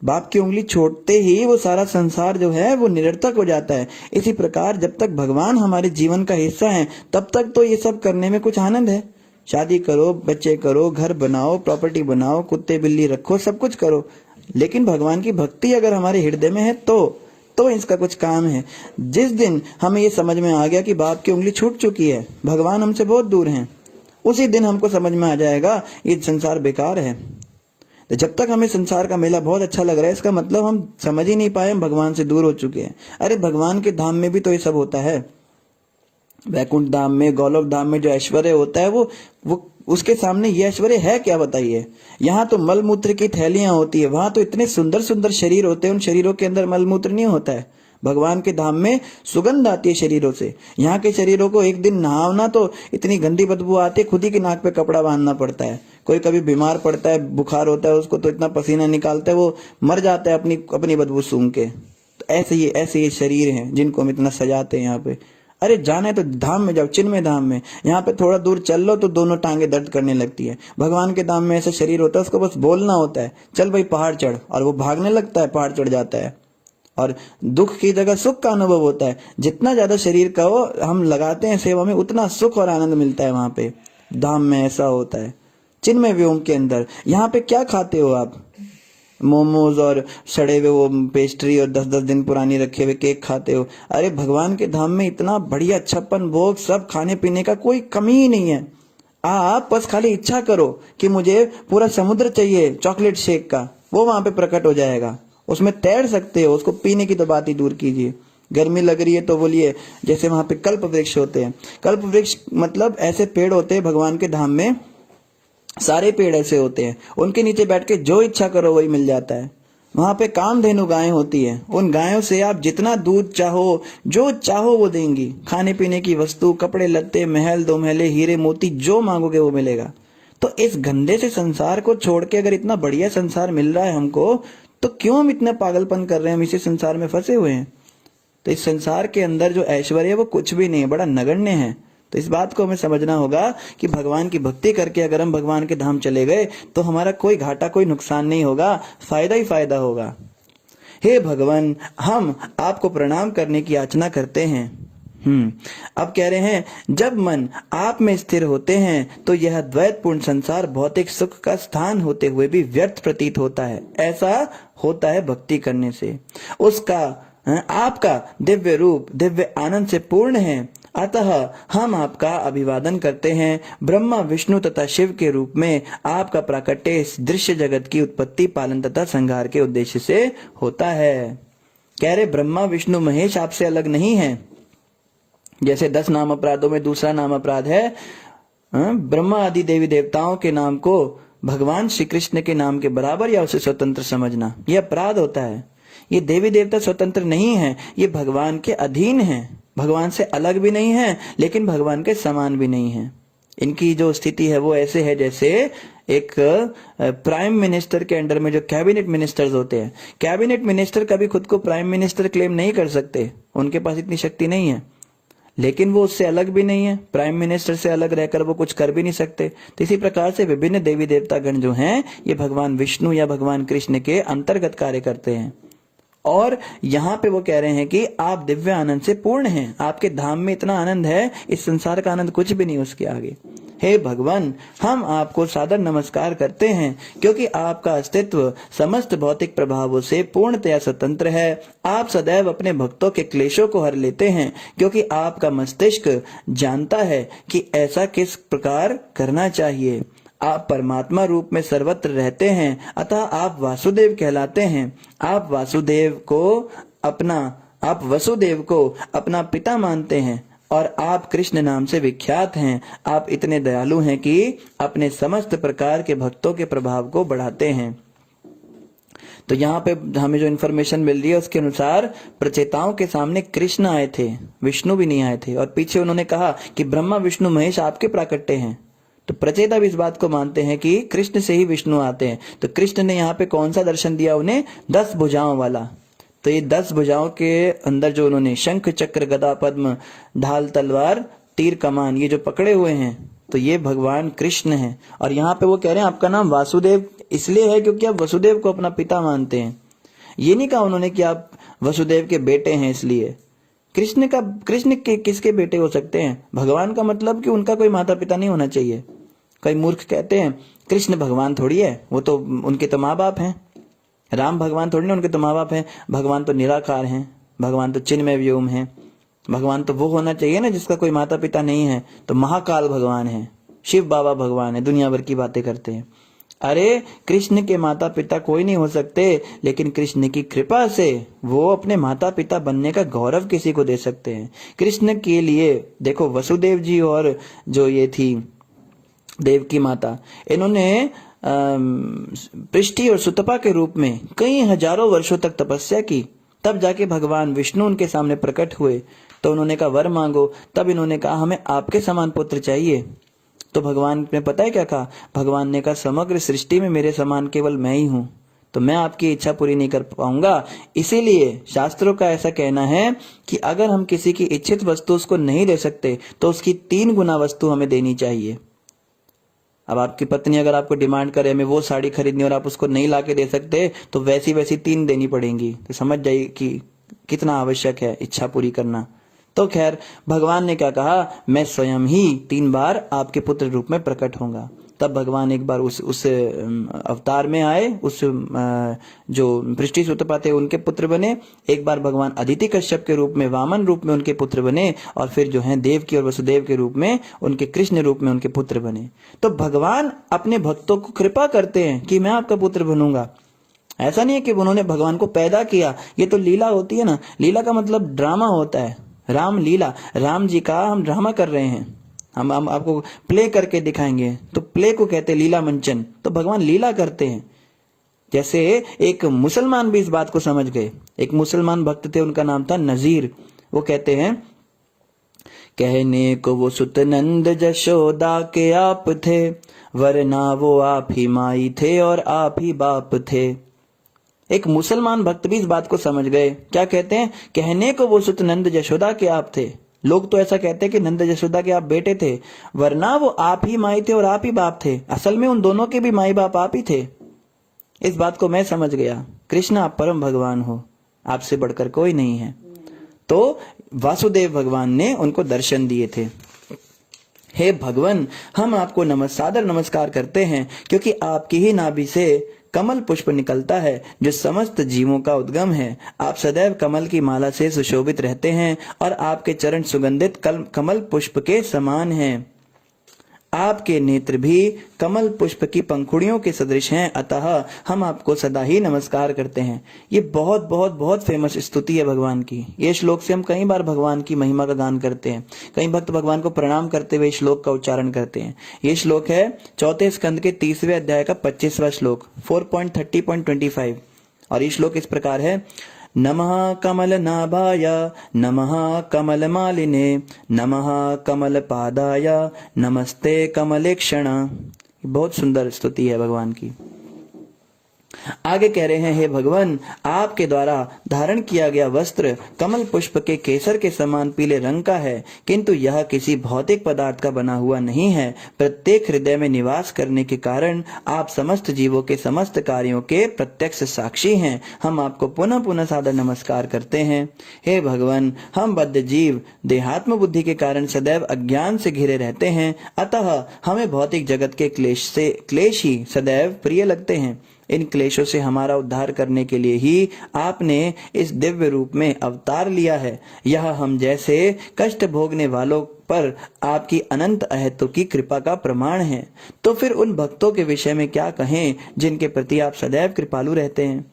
बाप की उंगली छोड़ते ही वो सारा संसार जो है वो निरर्थक हो जाता है। इसी प्रकार जब तक भगवान हमारे जीवन का हिस्सा है तब तक तो ये सब करने में कुछ आनंद है। शादी करो, बच्चे करो, घर बनाओ, प्रॉपर्टी बनाओ, कुत्ते बिल्ली रखो, सब कुछ करो, लेकिन भगवान की भक्ति अगर हमारे हृदय में है तो इसका कुछ काम है। जिस दिन हमें ये समझ में आ गया कि बाप की उंगली छूट चुकी है, भगवान हमसे बहुत दूर हैं, उसी दिन हमको समझ में आ जाएगा ये संसार बेकार है। तो जब तक हमें संसार का मेला बहुत अच्छा लग रहा है, इसका मतलब हम समझ ही नहीं पाए, हम भगवान से दूर हो चुके हैं। अरे भगवान के धाम में भी तो ये सब होता है। वैकुंठ धाम में, गोलोक धाम में जो ऐश्वर्य होता है वो उसके सामने ये ऐश्वर्य है क्या, बताइए। यहाँ तो मल मूत्र की थैलियां होती है, वहां तो इतने सुंदर सुंदर शरीर होते हैं, उन शरीरों के अंदर मल मूत्र नहीं होता है। भगवान के धाम में सुगंध आती है शरीरों से। यहाँ के शरीरों को एक दिन नहावना तो इतनी गंदी बदबू आती है, खुद ही की नाक पे कपड़ा बांधना पड़ता है। कोई कभी बीमार पड़ता है, बुखार होता है उसको, तो इतना पसीना निकालता है वो मर जाता है अपनी अपनी बदबू सूंघ के। तो ऐसे ये शरीर हैं जिनको हम इतना सजाते हैं यहाँ पे। अरे जाना है तो धाम में जाओ, चिन्मय धाम में। यहाँ पे थोड़ा दूर चल लो तो दोनों टांगे दर्द करने लगती है। भगवान के धाम में ऐसा शरीर होता है, उसको बस बोलना होता है, चल भाई पहाड़ चढ़, और वो भागने लगता है, पहाड़ चढ़ जाता है। और दुख की जगह सुख का अनुभव होता है। जितना ज्यादा शरीर का वो हम लगाते हैं सेवा में, उतना सुख और आनंद मिलता है वहां पे। धाम में ऐसा होता है। चिन्मय व्योम के अंदर यहाँ पे क्या खाते हो आप? मोमोज और सड़े हुए वो पेस्ट्री और 10-10 दिन पुरानी रखे हुए केक खाते हो। अरे भगवान के धाम में इतना बढ़िया 56 भोग, सब खाने पीने का कोई कमी ही नहीं है। आप बस खाली इच्छा करो कि मुझे पूरा समुद्र चाहिए चॉकलेट शेक का, वो वहां पे प्रकट हो जाएगा। उसमें तैर सकते हो, उसको पीने की तो बात ही दूर कीजिए। गर्मी लग रही है तो बोलिए, जैसे वहां पे कल्प वृक्ष होते हैं। कल्प वृक्ष मतलब ऐसे पेड़ होते हैं भगवान के धाम में, सारे पेड़ ऐसे होते हैं, उनके नीचे बैठ के जो इच्छा करो वही मिल जाता है। वहां पे कामधेनु गायें होती है, उन गायों से आप जितना दूध चाहो, जो चाहो वो देंगी। खाने पीने की वस्तु, कपड़े लत्ते, महल दो महले, हीरे मोती, जो मांगोगे वो मिलेगा। तो इस गंदे से संसार को छोड़ के अगर इतना बढ़िया संसार मिल रहा है हमको, तो क्यों हम इतना पागलपन कर रहे हैं? हम इसी संसार में फंसे हुए हैं। तो इस संसार के अंदर जो ऐश्वर्य है वो कुछ भी नहीं है, बड़ा नगण्य है। तो इस बात को हमें समझना होगा कि भगवान की भक्ति करके अगर हम भगवान के धाम चले गए तो हमारा कोई घाटा, कोई नुकसान नहीं होगा, फायदा ही फायदा होगा। हे भगवान, हम आपको प्रणाम करने की याचना करते हैं। अब कह रहे हैं, जब मन आप में स्थिर होते हैं तो यह द्वैतपूर्ण संसार भौतिक सुख का स्थान होते हुए भी व्यर्थ प्रतीत होता है। ऐसा होता है भक्ति करने से। उसका आपका दिव्य रूप दिव्य आनंद से पूर्ण है, अतः हम आपका अभिवादन करते हैं। ब्रह्मा, विष्णु तथा शिव के रूप में आपका प्राकट्य इस दृश्य जगत की उत्पत्ति, पालन तथा संहार के उद्देश्य से होता है। कह रहे ब्रह्मा, विष्णु, महेश आपसे अलग नहीं है। जैसे 10 नाम अपराधों में दूसरा नाम अपराध है ब्रह्मा आदि देवी देवताओं के नाम को भगवान श्री कृष्ण के नाम के बराबर या उसे स्वतंत्र समझना, यह अपराध होता है। ये देवी देवता स्वतंत्र नहीं है, ये भगवान के अधीन है। भगवान से अलग भी नहीं है लेकिन भगवान के समान भी नहीं है। इनकी जो स्थिति है वो ऐसे है जैसे एक प्राइम मिनिस्टर के अंडर में जो कैबिनेट मिनिस्टर्स होते हैं। कैबिनेट मिनिस्टर कभी खुद को प्राइम मिनिस्टर क्लेम नहीं कर सकते, उनके पास इतनी शक्ति नहीं है, लेकिन वो उससे अलग भी नहीं है। प्राइम मिनिस्टर से अलग रहकर वो कुछ कर भी नहीं सकते। तो इसी प्रकार से विभिन्न देवी देवता गण जो हैं ये भगवान विष्णु या भगवान कृष्ण के अंतर्गत कार्य करते हैं। और यहाँ पे वो कह रहे हैं कि आप दिव्य आनंद से पूर्ण हैं, आपके धाम में इतना आनंद है, इस संसार का आनंद कुछ भी नहीं उसके आगे। हे भगवान, हम आपको सादर नमस्कार करते हैं क्योंकि आपका अस्तित्व समस्त भौतिक प्रभावों से पूर्णतया स्वतंत्र है। आप सदैव अपने भक्तों के क्लेशों को हर लेते हैं क्योंकि आपका मस्तिष्क जानता है कि ऐसा किस प्रकार करना चाहिए। आप परमात्मा रूप में सर्वत्र रहते हैं, अतः आप वासुदेव कहलाते हैं। आप वसुदेव को अपना पिता मानते हैं और आप कृष्ण नाम से विख्यात हैं। आप इतने दयालु हैं कि अपने समस्त प्रकार के भक्तों के प्रभाव को बढ़ाते हैं। तो यहाँ पे हमें जो इन्फॉर्मेशन मिल रही है उसके अनुसार प्रचेताओं के सामने कृष्ण आए थे, विष्णु भी नहीं आए थे। और पीछे उन्होंने कहा कि ब्रह्मा, विष्णु, महेश आपके प्राकट्य हैं। तो प्रचेता भी इस बात को मानते हैं कि कृष्ण से ही विष्णु आते हैं। तो कृष्ण ने यहाँ पे कौन सा दर्शन दिया उन्हें? 10 भुजाओं वाला। तो ये 10 भुजाओं के अंदर जो उन्होंने शंख, चक्र, गदा, पद्म, ढाल, तलवार, तीर, कमान ये जो पकड़े हुए हैं, तो ये भगवान कृष्ण हैं। और यहाँ पे वो कह रहे हैं आपका नाम वासुदेव इसलिए है क्योंकि आप वसुदेव को अपना पिता मानते हैं। ये नहीं कहा उन्होंने कि आप वसुदेव के बेटे हैं इसलिए। कृष्ण के किसके बेटे हो सकते हैं? भगवान का मतलब कि उनका कोई माता पिता नहीं होना चाहिए। कई मूर्ख कहते हैं कृष्ण भगवान थोड़ी है, वो तो उनके तो माँ बाप हैं। राम भगवान थोड़ी ना, उनके तो माँ बाप हैं। भगवान तो निराकार हैं, भगवान तो चिन्मय व्योम है। भगवान तो वो होना चाहिए ना जिसका कोई माता पिता नहीं है। तो महाकाल भगवान है, शिव बाबा भगवान है, दुनिया भर की बातें करते हैं। अरे कृष्ण के माता पिता कोई नहीं हो सकते, लेकिन कृष्ण की कृपा से वो अपने माता पिता बनने का गौरव किसी को दे सकते हैं। कृष्ण के लिए देखो वसुदेव जी और जो ये थी देव की माता, इन्होंने पृष्टि और सुतपा के रूप में कई हजारों वर्षों तक तपस्या की, तब जाके भगवान विष्णु उनके सामने प्रकट हुए। तो उन्होंने कहा वर मांगो, तब इन्होंने कहा हमें आपके समान पुत्र चाहिए। तो भगवान ने पता है क्या कहा? भगवान ने कहा समग्र सृष्टि में मेरे समान केवल मैं ही हूं, तो मैं आपकी इच्छा पूरी नहीं कर पाऊंगा। इसीलिए शास्त्रों का ऐसा कहना है कि अगर हम किसी की इच्छित वस्तु उसको नहीं दे सकते तो उसकी 3 गुना वस्तु हमें देनी चाहिए। अब आपकी पत्नी अगर आपको डिमांड करे हमें वो साड़ी खरीदनी और आप उसको नहीं लाके दे सकते, तो वैसी वैसी 3 देनी पड़ेंगी। तो समझ जाइए कि कितना आवश्यक है इच्छा पूरी करना। तो खैर भगवान ने क्या कहा, मैं स्वयं ही 3 बार आपके पुत्र रूप में प्रकट होऊंगा। तब भगवान एक बार उस अवतार में आए, उस जो पृष्टि सुतपा थे उनके पुत्र बने। एक बार भगवान अदिति कश्यप के रूप में, वामन रूप में उनके पुत्र बने, और फिर जो है देवकी और वसुदेव के रूप में, उनके कृष्ण रूप में उनके पुत्र बने। तो भगवान अपने भक्तों को कृपा करते हैं कि मैं आपका पुत्र बनूंगा। ऐसा नहीं है कि उन्होंने भगवान को पैदा किया, ये तो लीला होती है ना। लीला का मतलब ड्रामा होता है, राम लीला। राम जी का हम ड्रामा कर रहे हैं, हम आपको प्ले करके दिखाएंगे, तो प्ले को कहते हैं लीला मंचन। तो भगवान लीला करते हैं। जैसे एक मुसलमान भी इस बात को समझ गए। एक मुसलमान भक्त थे, उनका नाम था नजीर। वो कहते हैं कहने को वो सुतनंद जशोदा के आप थे, वरना वो आप ही माई थे और आप ही बाप थे। एक मुसलमान भक्त भी इस बात को समझ गए। क्या कहते हैं? कहने को वो सुतनंद जशोदा के आप थे, लोग तो ऐसा कहते हैं कि नंद जशोदा के आप बेटे थे, वरना वो आप ही माई थे और आप ही बाप थे। असल में उन दोनों के भी माई बाप आप ही थे। इस बात को मैं समझ गया। कृष्ण आप परम भगवान हो, आपसे बढ़कर कोई नहीं है। तो वासुदेव भगवान ने उनको दर्शन दिए थे। हे भगवान, हम आपको सादर नमस्कार करते हैं, क्योंकि आपकी ही नाभि से कमल पुष्प निकलता है जो समस्त जीवों का उद्गम है। आप सदैव कमल की माला से सुशोभित रहते हैं और आपके चरण सुगंधित कमल पुष्प के समान हैं। आपके नेत्र भी कमल पुष्प की पंखुड़ियों के सदृश हैं, अतः हम आपको सदा ही नमस्कार करते हैं। ये बहुत बहुत बहुत फेमस स्तुति है भगवान की। ये श्लोक से हम कई बार भगवान की महिमा का गान करते हैं। कई भक्त भगवान को प्रणाम करते हुए श्लोक का उच्चारण करते हैं। ये श्लोक है 4 स्कंद के 30वें अध्याय का 25वां श्लोक 4.30.25। और ये श्लोक इस प्रकार है, नमः कमल नाभाय नमः कमल मालिने नमः कमल पादाय नमस्ते कमलेक्षण। बहुत सुंदर स्तुति है भगवान की। आगे कह रहे हैं, हे भगवान, आपके द्वारा धारण किया गया वस्त्र कमल पुष्प के केसर के समान पीले रंग का है, किंतु यह किसी भौतिक पदार्थ का बना हुआ नहीं है। प्रत्येक हृदय में निवास करने के कारण आप समस्त जीवों के समस्त कार्यों के प्रत्यक्ष साक्षी हैं। हम आपको पुनः पुनः सादर नमस्कार करते हैं। हे भगवान, हम बद्ध जीव देहात्म बुद्धि के कारण सदैव अज्ञान से घिरे रहते हैं, अतः हमें भौतिक जगत के क्लेश ही सदैव प्रिय लगते हैं। इन क्लेशों से हमारा उद्धार करने के लिए ही आपने इस दिव्य रूप में अवतार लिया है। यह हम जैसे कष्ट भोगने वालों पर आपकी अनंत अहेतु की कृपा का प्रमाण है। तो फिर उन भक्तों के विषय में क्या कहें जिनके प्रति आप सदैव कृपालु रहते हैं।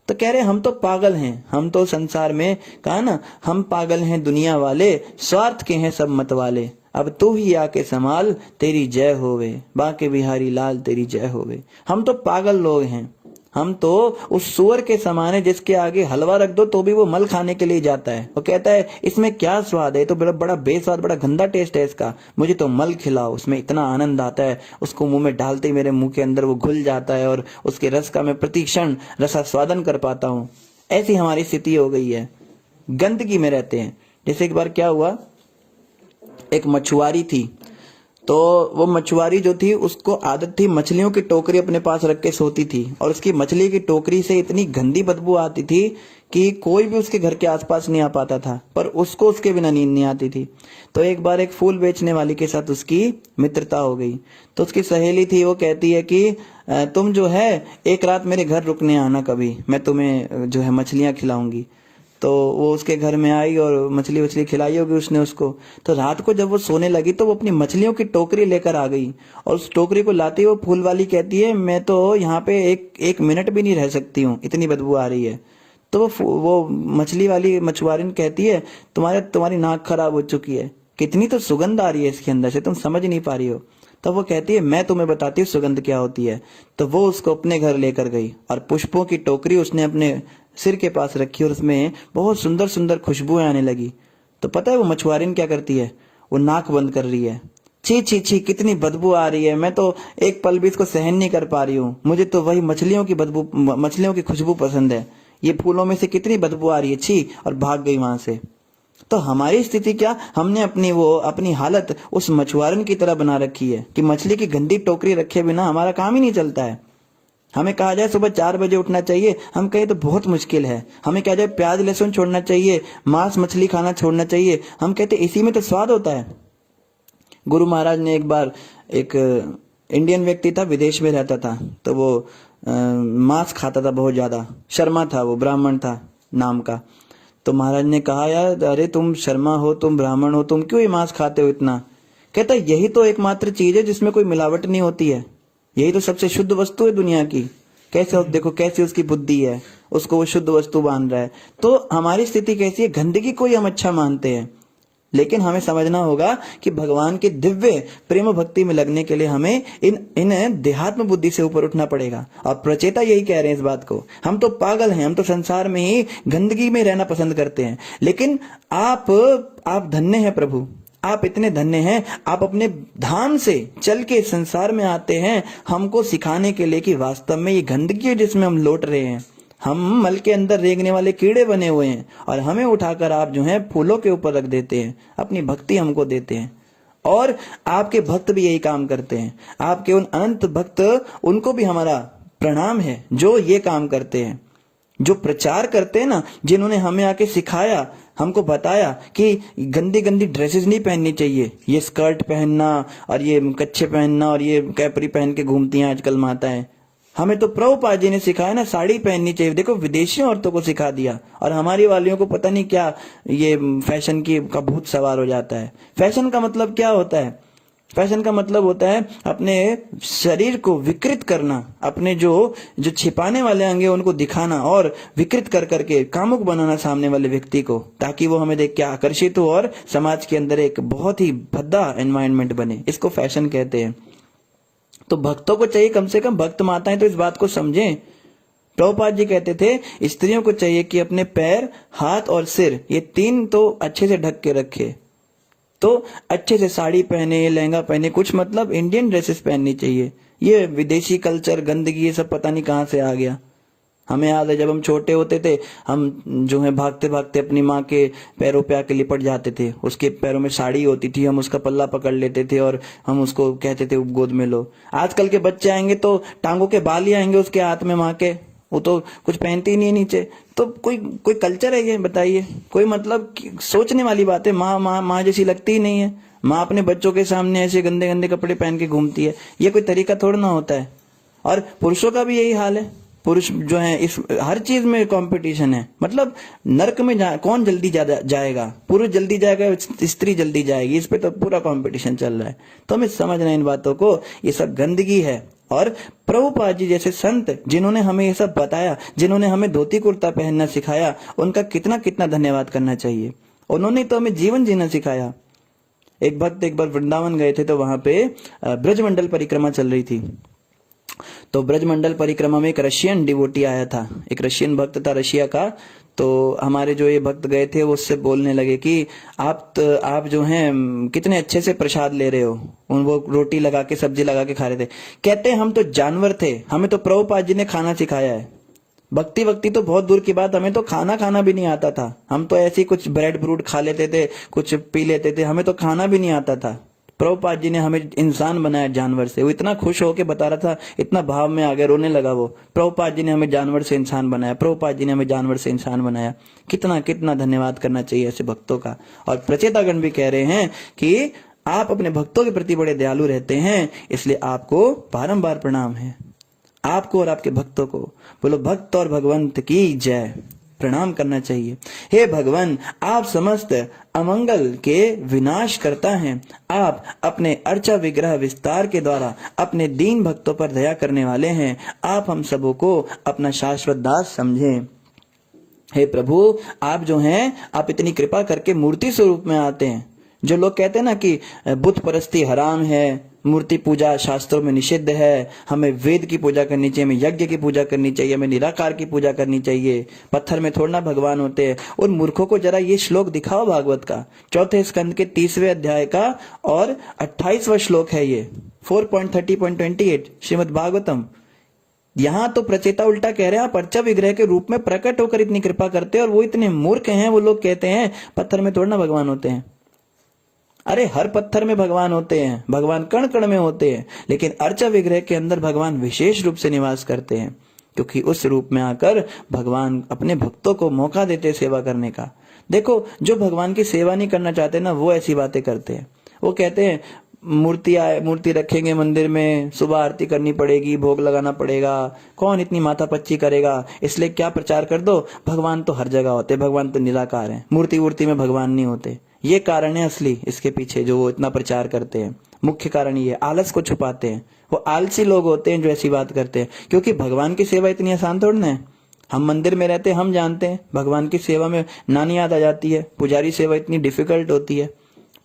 तो कह रहे हम तो पागल हैं, हम तो संसार में कहा ना, हम पागल हैं दुनिया वाले, स्वार्थ के हैं सब मत वाले। अब तू ही आके संभाल, तेरी जय होवे, बाके बिहारी लाल तेरी जय होवे। हम तो पागल लोग हैं, हम तो उस सुअर के समान है जिसके आगे हलवा रख दो तो भी वो मल खाने के लिए जाता है। वो कहता है इसमें क्या स्वाद है, तो बड़ा बड़ा बेस्वाद, बड़ा गंदा टेस्ट है इसका, मुझे तो मल खिलाओ, उसमें इतना आनंद आता है। उसको मुंह में डालते ही मेरे मुंह के अंदर वो घुल जाता है और उसके रस का मैं प्रतिक्षण रसास्वादन कर पाता हूँ। ऐसी हमारी स्थिति हो गई है, गंदगी में रहते हैं। जैसे एक बार क्या हुआ, एक मछुआरी थी, तो वो मछुआरी जो थी उसको आदत थी मछलियों की टोकरी अपने पास रख के सोती थी, और उसकी मछली की टोकरी से इतनी गंदी बदबू आती थी कि कोई भी उसके घर के आसपास नहीं आ पाता था, पर उसको उसके बिना नींद नहीं आती थी। तो एक बार एक फूल बेचने वाली के साथ उसकी मित्रता हो गई। तो उसकी सहेली थी, वो कहती है कि तुम जो है एक रात मेरे घर रुकने आना कभी, मैं तुम्हें जो है मछलियां खिलाऊंगी। तो वो उसके घर में आई और मछली वछली खिलाई होगी उसने उसको। तो रात को जब वो सोने लगी तो वो अपनी मछलियों की टोकरी लेकर आ गई, और उस टोकरी को लाते हुए फूल वाली कहती है मैं तो यहाँ पे एक मिनट भी नहीं रह सकती हूँ, इतनी बदबू आ रही है। तो वो मछली वाली मछुआरिन कहती है तुम्हारी नाक खराब हो चुकी है, कितनी तो सुगंध आ रही है इसके अंदर से, तुम समझ नहीं पा रही हो। तब वो कहती है मैं तुम्हें बताती हूँ सुगंध क्या होती है। तो वो उसको अपने घर लेकर गई और पुष्पों की टोकरी उसने अपने सिर के पास रखी और उसमें बहुत सुंदर सुंदर खुशबुएं आने लगी। तो पता है वो मछुआरिन क्या करती है, वो नाक बंद कर रही है। छी छी छी, कितनी बदबू आ रही है, मैं तो एक पल भी इसको सहन नहीं कर पा रही हूँ, मुझे तो वही मछलियों की खुशबू पसंद है, ये फूलों में से कितनी बदबू आ रही है, छी, और भाग गई वहां से। तो हमारी स्थिति क्या, हमने अपनी हालत उस मछुआरन की तरह बना रखी है कि मछली की गंदी टोकरी रखे बिना हमारा काम ही नहीं चलता है। हमें कहा जाए सुबह 4 बजे उठना चाहिए, हम कहें तो बहुत मुश्किल है। हमें कहा जाए प्याज लहसुन छोड़ना चाहिए, मांस मछली खाना छोड़ना चाहिए, हम कहते इसी में तो स्वाद होता है। गुरु महाराज ने एक बार, एक इंडियन व्यक्ति था, विदेश में रहता था, तो वो मांस खाता था बहुत ज्यादा, शर्मा था, वो ब्राह्मण था नाम का। तो महाराज ने कहा यार अरे तुम शर्मा हो, तुम ब्राह्मण हो, तुम क्यों ये मांस खाते हो इतना। कहता यही तो एकमात्र चीज है जिसमें कोई मिलावट नहीं होती है, यही तो सबसे शुद्ध वस्तु है दुनिया की। कैसे देखो कैसी उसकी बुद्धि है, उसको वो शुद्ध वस्तु मान रहा है। तो हमारी स्थिति कैसी है, गंदगी को ही हम अच्छा मानते हैं। लेकिन हमें समझना होगा कि भगवान के दिव्य प्रेम भक्ति में लगने के लिए हमें इन देहात्म बुद्धि से ऊपर उठना पड़ेगा। और प्रचेता यही कह रहे हैं इस बात को, हम तो पागल हैं, हम तो संसार में ही गंदगी में रहना पसंद करते हैं। लेकिन आप धन्य हैं प्रभु, आप इतने धन्य हैं, आप अपने धाम से चल के संसार में आते हैं हमको सिखाने के लिए कि वास्तव में ये गंदगी है जिसमें हम लौट रहे हैं, हम मल के अंदर रेंगने वाले कीड़े बने हुए हैं, और हमें उठाकर आप जो है फूलों के ऊपर रख देते हैं, अपनी भक्ति हमको देते हैं। और आपके भक्त भी यही काम करते हैं, आपके उन अनंत भक्त, उनको भी हमारा प्रणाम है जो ये काम करते हैं, जो प्रचार करते हैं ना, जिन्होंने हमें आके सिखाया, हमको बताया कि गंदी गंदी ड्रेसेस नहीं पहननी चाहिए, ये स्कर्ट पहनना और ये कच्छे पहनना और ये कैपरी पहन के घूमती हैं आजकल माताएं। हमें तो प्रभुपाद जी ने सिखाया ना साड़ी पहननी चाहिए, देखो विदेशी औरतों को सिखा दिया, और हमारी वालियों को पता नहीं क्या ये फैशन का भूत सवार हो जाता है। फैशन का मतलब क्या होता है, फैशन का मतलब होता है अपने शरीर को विकृत करना, अपने जो छिपाने वाले अंग हैं उनको दिखाना और विकृत कर करके कामुक बनाना सामने वाले व्यक्ति को, ताकि वो हमें देख के आकर्षित हो और समाज के अंदर एक बहुत ही भद्दा एनवायरनमेंट बने, इसको फैशन कहते हैं। तो भक्तों को चाहिए, कम से कम भक्त माताएं तो इस बात को समझें। प्रभुपाद जी कहते थे स्त्रियों को चाहिए कि अपने पैर, हाथ और सिर, ये 3 तो अच्छे से ढक के रखे, तो अच्छे से साड़ी पहने, लहंगा पहने, कुछ मतलब इंडियन ड्रेसेस पहननी चाहिए। ये विदेशी कल्चर, गंदगी, ये सब पता नहीं कहां से आ गया। हमें याद है जब हम छोटे होते थे, हम जो है भागते भागते अपनी माँ के पैरों पे आके लिपट जाते थे, उसके पैरों में साड़ी होती थी, हम उसका पल्ला पकड़ लेते थे और हम उसको कहते थे गोद में लो। आजकल के बच्चे आएंगे तो टांगों के बाल ही आएंगे उसके हाथ में माँ के, वो तो कुछ पहनती ही नहीं है नीचे। तो कोई कल्चर है ये, बताइए, कोई मतलब सोचने वाली बात है। माँ जैसी लगती ही नहीं है, माँ अपने बच्चों के सामने ऐसे गंदे गंदे कपड़े पहन के घूमती है, ये कोई तरीका थोड़ा ना होता है। और पुरुषों का भी यही हाल है, पुरुष जो है इस हर चीज में कंपटीशन है, मतलब नरक में कौन जल्दी जाएगा, पुरुष जल्दी जाएगा, स्त्री जल्दी जाएगी, इस पे तो पूरा कंपटीशन चल रहा है। तो हमें समझना है इन बातों को, ये सब गंदगी है। और प्रभुपाद जी जैसे संत जिन्होंने हमें ये सब बताया, जिन्होंने हमें धोती कुर्ता पहनना सिखाया, उनका कितना कितना धन्यवाद करना चाहिए। उन्होंने तो हमें जीवन जीना सिखाया। एक भक्त एक बार वृंदावन गए थे, तो वहां पे ब्रजमंडल परिक्रमा चल रही थी। तो ब्रजमंडल परिक्रमा में एक रशियन डिवोटी आया था, एक रशियन भक्त था रशिया का। तो हमारे जो ये भक्त गए थे वो उससे बोलने लगे कि आप जो हैं कितने अच्छे से प्रसाद ले रहे हो। वो रोटी लगा के सब्जी लगा के खा रहे थे। कहते हम तो जानवर थे, हमें तो प्रभुपाद जी ने खाना सिखाया है। भक्ति वक्ति तो बहुत दूर की बात, हमें तो खाना भी नहीं आता था। हम तो ऐसे कुछ ब्रेड ब्रूड खा लेते थे, कुछ पी लेते थे, हमें तो खाना भी नहीं आता था। प्रभुपाद जी ने हमें इंसान बनाया जानवर से। वो इतना खुश होकर बता रहा था, इतना भाव में आ गया, रोने लगा वो। प्रभुपाद जी ने हमें जानवर से इंसान बनाया, प्रभुपाद जी ने हमें जानवर से इंसान बनाया। कितना कितना धन्यवाद करना चाहिए ऐसे भक्तों का। और प्रचेतागण भी कह रहे हैं कि आप अपने भक्तों के प्रति बड़े दयालु रहते हैं, इसलिए आपको बारंबार प्रणाम है, आपको और आपके भक्तों को। बोलो भक्त और भगवंत की जय। प्रणाम करना चाहिए। हे भगवान, आप समस्त अमंगल के विनाश करता हैं। आप अपने अर्चा विग्रह विस्तार के द्वारा अपने दीन भक्तों पर दया करने वाले हैं। आप हम सबों को अपना शाश्वत दास समझें। हे प्रभु, आप जो हैं, आप इतनी कृपा करके मूर्ति स्वरूप में आते हैं। जो लोग कहते हैं ना कि बुत परस्ती हराम है, मूर्ति पूजा शास्त्रों में निषिद्ध है, हमें वेद की पूजा करनी चाहिए, हमें यज्ञ की पूजा करनी चाहिए, हमें निराकार की पूजा करनी चाहिए, पत्थर में थोड़ा ना भगवान होते हैं। उन मूर्खों को जरा ये श्लोक दिखाओ भागवत का, 4थे स्कंद के 30वें अध्याय का और 28वां श्लोक है ये, 4.30.28 श्रीमद् भागवतम। यहां तो प्रचेता उल्टा कह रहे हैं, आप अर्चा विग्रह के रूप में प्रकट होकर इतनी कृपा करते हैं, और वो इतने मूर्ख हैं, वो लोग कहते हैं पत्थर में थोड़ा ना भगवान होते हैं। अरे हर पत्थर में भगवान होते हैं, भगवान कण कण में होते हैं, लेकिन अर्चा विग्रह के अंदर भगवान विशेष रूप से निवास करते हैं, क्योंकि उस रूप में आकर भगवान अपने भक्तों को मौका देते हैं सेवा करने का। देखो, जो भगवान की सेवा नहीं करना चाहते ना, वो ऐसी बातें करते हैं। वो कहते हैं मूर्ति रखेंगे मंदिर में, सुबह आरती करनी पड़ेगी, भोग लगाना पड़ेगा, कौन इतनी माथापच्ची करेगा, इसलिए क्या प्रचार कर दो, भगवान तो हर जगह होते, भगवान तो निराकार है, मूर्ति में भगवान नहीं होते। ये कारण है असली इसके पीछे जो वो इतना प्रचार करते हैं। मुख्य कारण ये आलस को छुपाते हैं। वो आलसी लोग होते हैं जो ऐसी बात करते हैं, क्योंकि भगवान की सेवा इतनी आसान थोड़ी ना है। हम मंदिर में रहते हैं, हम जानते हैं भगवान की सेवा में नानी याद आ जाती है। पुजारी सेवा इतनी डिफिकल्ट होती है।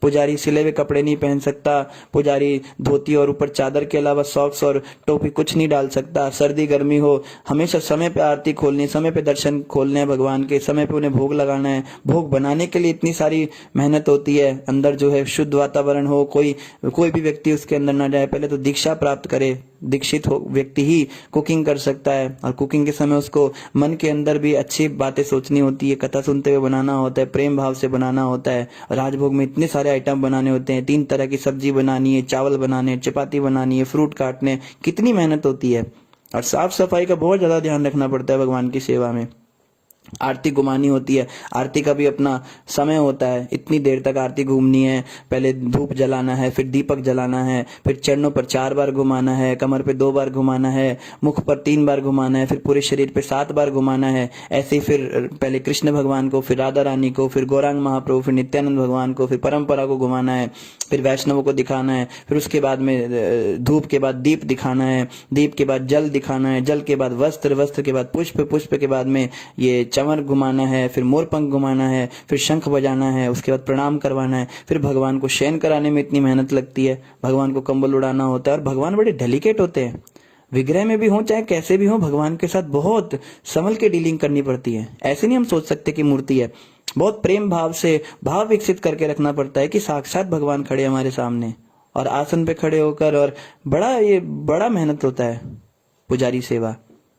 पुजारी सिले हुए कपड़े नहीं पहन सकता, पुजारी धोती और ऊपर चादर के अलावा सॉक्स और टोपी कुछ नहीं डाल सकता। सर्दी गर्मी हो, हमेशा समय पे आरती खोलनी, समय पे दर्शन खोलने हैं भगवान के, समय पे उन्हें भोग लगाना है। भोग बनाने के लिए इतनी सारी मेहनत होती है। अंदर जो है शुद्ध वातावरण हो, कोई भी व्यक्ति उसके अंदर ना जाए, पहले तो दीक्षा प्राप्त करे। दीक्षित हो व्यक्ति ही कुकिंग कर सकता है, और कुकिंग के समय उसको मन के अंदर भी अच्छी बातें सोचनी होती है, कथा सुनते हुए बनाना होता है, प्रेम भाव से बनाना होता है। राजभोग में इतने सारे आइटम बनाने होते हैं, 3 तरह की सब्जी बनानी है, चावल बनाने, चपाती बनानी है, फ्रूट काटने, कितनी मेहनत होती है। और साफ सफाई का बहुत ज्यादा ध्यान रखना पड़ता है भगवान की सेवा में। आरती घुमानी होती है, आरती का भी अपना समय होता है, इतनी देर तक आरती घूमनी है। पहले धूप जलाना है, फिर दीपक जलाना है, फिर चरणों पर 4 बार घुमाना है, कमर पे 2 बार घुमाना है, मुख पर 3 बार घुमाना है, फिर पूरे शरीर पे 7 बार घुमाना है। ऐसे ही फिर पहले कृष्ण भगवान को, फिर राधा रानी को, फिर गौरांग महाप्रभु, फिर नित्यानंद भगवान को, फिर परंपरा को घुमाना है, फिर वैष्णवों को दिखाना है। फिर उसके बाद में धूप के बाद दीप दिखाना है, दीप के बाद जल दिखाना है, जल के बाद वस्त्र, वस्त्र के बाद पुष्प, पुष्प के बाद में ये चमर घुमाना है, फिर मोरपंख घुमाना है, फिर शंख बजाना है, उसके बाद प्रणाम करवाना है। फिर भगवान को शयन कराने में इतनी मेहनत लगती है, भगवान को कंबल उड़ाना होता है। और भगवान बड़े डेलिकेट होते हैं, विग्रह में भी हो चाहे कैसे भी हो, भगवान के साथ बहुत संभल के डीलिंग करनी पड़ती है। ऐसे नहीं हम सोच सकते कि मूर्ति है, बहुत प्रेम भाव से भाव विकसित करके रखना पड़ता है कि साक्षात भगवान खड़े हमारे सामने और आसन पे खड़े होकर, और बड़ा मेहनत होता है पुजारी सेवा।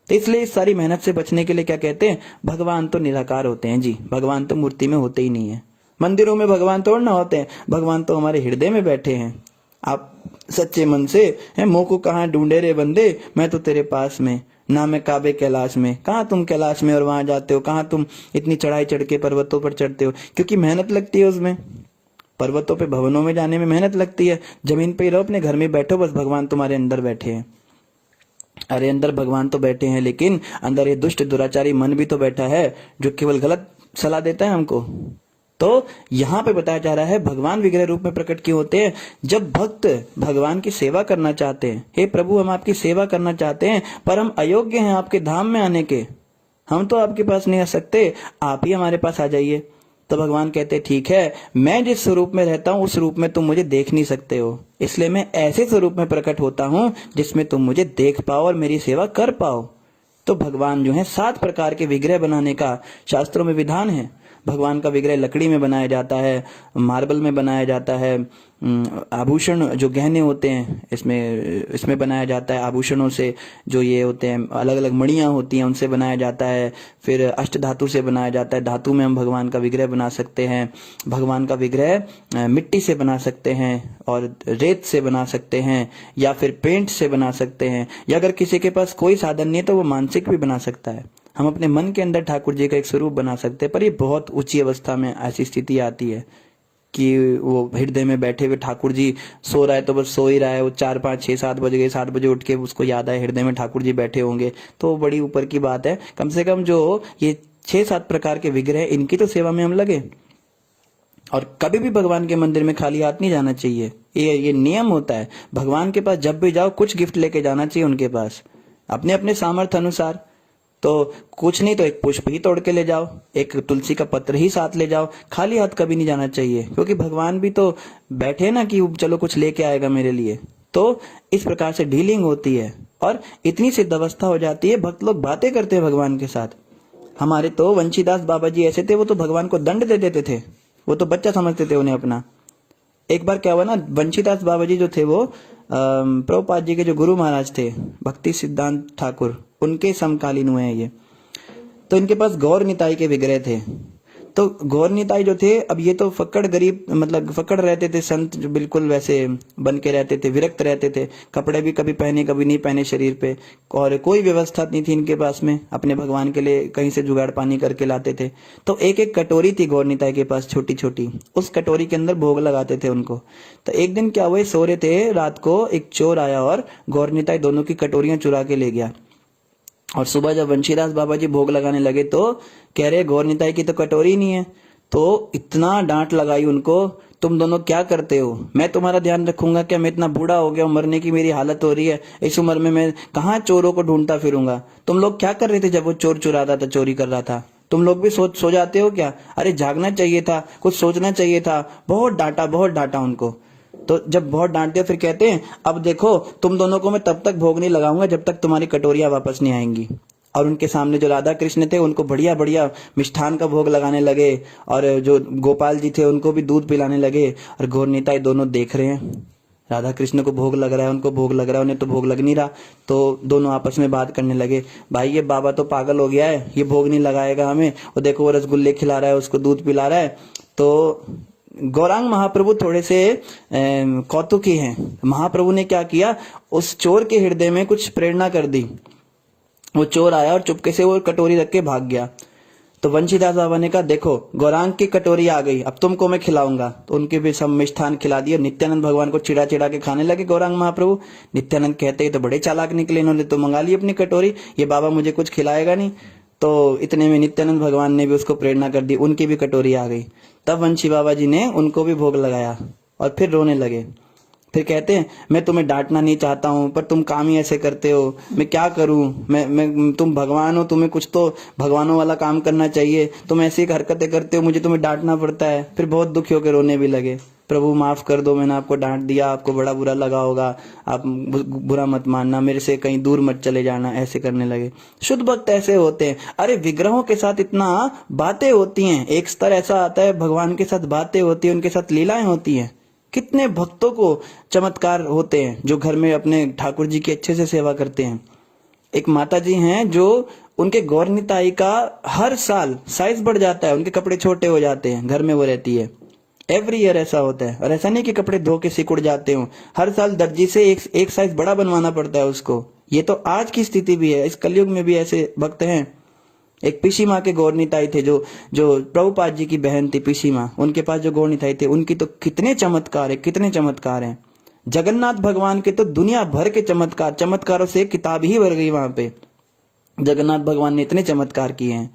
तो इसलिए इस सारी मेहनत से बचने के लिए क्या कहते हैं, भगवान तो निराकार होते हैं जी, भगवान तो मूर्ति में होते ही नहीं है। मंदिरों में भगवान थोड़ा ना होते हैं, भगवान तो हमारे हृदय में बैठे हैं। आप सच्चे मन से है, मोह को कहाँ ढूंढे रे बंदे, मैं तो तेरे पास में, ना मैं काबे कैलाश में। कहाँ तुम कैलाश में और वहां जाते हो, कहाँ तुम इतनी चढ़ाई चढ़ के पर्वतों पर चढ़ते हो, क्योंकि मेहनत लगती है उसमें। पर्वतों पे भवनों में जाने में मेहनत लगती है, जमीन पे ही रहो, अपने घर में बैठो, बस भगवान तुम्हारे अंदर बैठे हैं। अरे अंदर भगवान तो बैठे हैं, लेकिन अंदर ये दुष्ट दुराचारी मन भी तो बैठा है, जो केवल गलत सलाह देता है हमको। तो यहाँ पे बताया जा रहा है भगवान विग्रह रूप में प्रकट क्यों होते हैं, जब भक्त भगवान की सेवा करना चाहते हैं। हे प्रभु, हम आपकी सेवा करना चाहते हैं, पर हम अयोग्य हैं आपके धाम में आने के, हम तो आपके पास नहीं आ सकते, आप ही हमारे पास आ जाइए। तो भगवान कहते ठीक है, मैं जिस स्वरूप में रहता हूँ उस रूप में तुम मुझे देख नहीं सकते हो, इसलिए मैं ऐसे स्वरूप में प्रकट होता हूँ जिसमें तुम मुझे देख पाओ और मेरी सेवा कर पाओ। तो भगवान जो है 7 प्रकार के विग्रह बनाने का शास्त्रों में विधान है। भगवान का विग्रह लकड़ी में बनाया जाता है, मार्बल में बनाया जाता है, आभूषण जो गहने होते हैं इसमें बनाया जाता है, आभूषणों से जो ये होते हैं अलग अलग मणियां होती हैं उनसे बनाया जाता है। फिर अष्ट धातु से बनाया जाता है, धातु में हम भगवान का विग्रह बना सकते हैं। भगवान का विग्रह मिट्टी से बना सकते हैं और रेत से बना सकते हैं, या फिर पेंट से बना सकते हैं, या अगर किसी के पास कोई साधन नहीं है तो वो मानसिक भी बना सकता है। हम अपने मन के अंदर ठाकुर जी का एक स्वरूप बना सकते हैं, पर ये बहुत ऊंची अवस्था में ऐसी स्थिति आती है कि वो हृदय में बैठे हुए ठाकुर जी सो रहा है तो बस सो ही रहा है, वो 4, 5, 6, 7 बज गए, 7 बजे उठ के उसको याद आए हृदय में ठाकुर जी बैठे होंगे, तो बड़ी ऊपर की बात है। कम से कम जो ये 6-7 प्रकार के विग्रह, इनकी तो सेवा में हम लगे। और कभी भी भगवान के मंदिर में खाली हाथ नहीं जाना चाहिए, ये नियम होता है। भगवान के पास जब भी जाओ कुछ गिफ्ट लेके जाना चाहिए उनके पास, अपने अपने सामर्थ्य अनुसार। तो कुछ नहीं तो एक पुष्प ही तोड़ के ले जाओ, एक तुलसी का पत्र ही साथ ले जाओ, खाली हाथ कभी नहीं जाना चाहिए, क्योंकि भगवान भी तो बैठे ना कि चलो कुछ लेके आएगा मेरे लिए। तो इस प्रकार से डीलिंग होती है और इतनी सिद्ध अवस्था हो जाती है, भक्त लोग बातें करते हैं भगवान के साथ। हमारे तो वंशीदास बाबा जी ऐसे थे, वो तो भगवान को दंड दे देते थे, वो तो बच्चा समझते थे उन्हें अपना। एक बार क्या हुआ ना, वंशीदास बाबा जी जो थे वो प्रभुपाद जी के जो गुरु महाराज थे भक्ति सिद्धांत ठाकुर, उनके समकालीन हुए हैं ये। तो इनके पास गौर निताई के विग्रह थे। तो गौर निताई जो थे, अब ये तो फक्कड़ गरीब, मतलब फक्कड़ रहते थे, संत जो बिल्कुल वैसे बन के रहते थे, विरक्त रहते थे, कपड़े भी कभी पहने कभी नहीं पहने शरीर पे, और कोई व्यवस्था नहीं थी इनके पास में, अपने भगवान के लिए कहीं से जुगाड़ पानी करके लाते थे। तो एक एक कटोरी थी गौर निताई के पास, छोटी छोटी, उस कटोरी के अंदर भोग लगाते थे उनको। तो एक दिन क्या हुआ, सो रहे थे, रात को एक चोर आया और गौर निताई दोनों की कटोरियां चुरा के ले गया। और सुबह जब वंशीदास बाबा जी भोग लगाने लगे तो कह रहे गौर निताई की तो कटोरी नहीं है। तो इतना डांट लगाई उनको, तुम दोनों क्या करते हो, मैं तुम्हारा ध्यान रखूंगा क्या, मैं इतना बूढ़ा हो गया हूं, मरने की मेरी हालत हो रही है, इस उम्र में मैं कहाँ चोरों को ढूंढता फिरूंगा। तुम लोग क्या कर रहे थे जब वो चोर चुरा रहा था, चोरी कर रहा था, तुम लोग भी सो जाते हो क्या, अरे जागना चाहिए था, कुछ सोचना चाहिए था। बहुत डांटा उनको। तो जब बहुत डांट दिया फिर कहते हैं अब देखो तुम दोनों को मैं तब तक भोग नहीं लगाऊंगा जब तक तुम्हारी कटोरियां वापस नहीं आएंगी। और उनके सामने जो राधा कृष्ण थे उनको बढ़िया बढ़िया मिष्ठान का भोग लगाने लगे, और जो गोपाल जी थे उनको भी दूध पिलाने लगे। और गौर निताई दोनों देख रहे हैं, राधा कृष्ण को भोग लग रहा है, उनको भोग लग रहा है, उन्हें तो भोग लग नहीं रहा। तो दोनों आपस में बात करने लगे, भाई ये बाबा तो पागल हो गया है, ये भोग नहीं लगाएगा हमें, और देखो वो रसगुल्ले खिला रहा है, उसको दूध पिला रहा है। तो गौरांग महाप्रभु थोड़े से कौतुकी हैं। महाप्रभु ने क्या किया, उस चोर के हृदय में कुछ प्रेरणा कर दी। वो चोर आया और चुपके से वो कटोरी रख के भाग गया। तो वंशीदास बाबा ने कहा देखो गौरांग की कटोरी आ गई, अब तुमको मैं खिलाऊंगा। तो उनके भी सब मिष्ठान खिला दिया। नित्यानंद भगवान को चिड़ा चिड़ा के खाने लगे गौरांग महाप्रभु। नित्यानंद कहते हैं तो बड़े चालाक निकले, इन्होंने तो मंगा ली अपनी कटोरी, ये बाबा मुझे कुछ खिलाएगा नहीं। तो इतने में नित्यानंद भगवान ने भी उसको प्रेरणा कर दी, उनकी भी कटोरी आ गई। तब वंशी बाबा जी ने उनको भी भोग लगाया और फिर रोने लगे। फिर कहते हैं मैं तुम्हें डांटना नहीं चाहता हूँ पर तुम काम ही ऐसे करते हो, मैं क्या करूं, मैं तुम भगवान हो, तुम्हें कुछ तो भगवानों वाला काम करना चाहिए, तुम ऐसी हरकतें करते हो, मुझे तुम्हें डांटना पड़ता है। फिर बहुत दुखी होकर रोने भी लगे, प्रभु माफ कर दो, मैंने आपको डांट दिया, आपको बड़ा बुरा लगा होगा, आप बुरा मत मानना, मेरे से कहीं दूर मत चले जाना, ऐसे करने लगे। शुद्ध भक्त ऐसे होते हैं। अरे विग्रहों के साथ इतना बातें होती हैं, एक स्तर ऐसा आता है भगवान के साथ बातें होती है, उनके साथ लीलाएं होती हैं। कितने भक्तों को चमत्कार होते हैं जो घर में अपने ठाकुर जी की अच्छे से सेवा करते हैं। एक माता जी हैं जो उनके गौर निताई का हर साल साइज बढ़ जाता है, उनके कपड़े छोटे हो जाते हैं, घर में वो रहती है। एवरी ईयर ऐसा होता है। और ऐसा नहीं कि कपड़े धो के सिकुड़ जाते हो, हर साल दर्जी से एक साइज बड़ा बनवाना पड़ता है उसको। ये तो आज की स्थिति भी है, इस कलयुग में भी ऐसे भक्त हैं। एक पीसी माँ के गौर निताई थे जो प्रभुपाद जी की बहन थी पीसी माँ, उनके पास जो गौर निताई थे उनकी तो कितने चमत्कार है, कितने चमत्कार हैं। जगन्नाथ भगवान के तो दुनिया भर के चमत्कारों से किताब ही भर गई वहां पे। जगन्नाथ भगवान ने इतने चमत्कार किए हैं।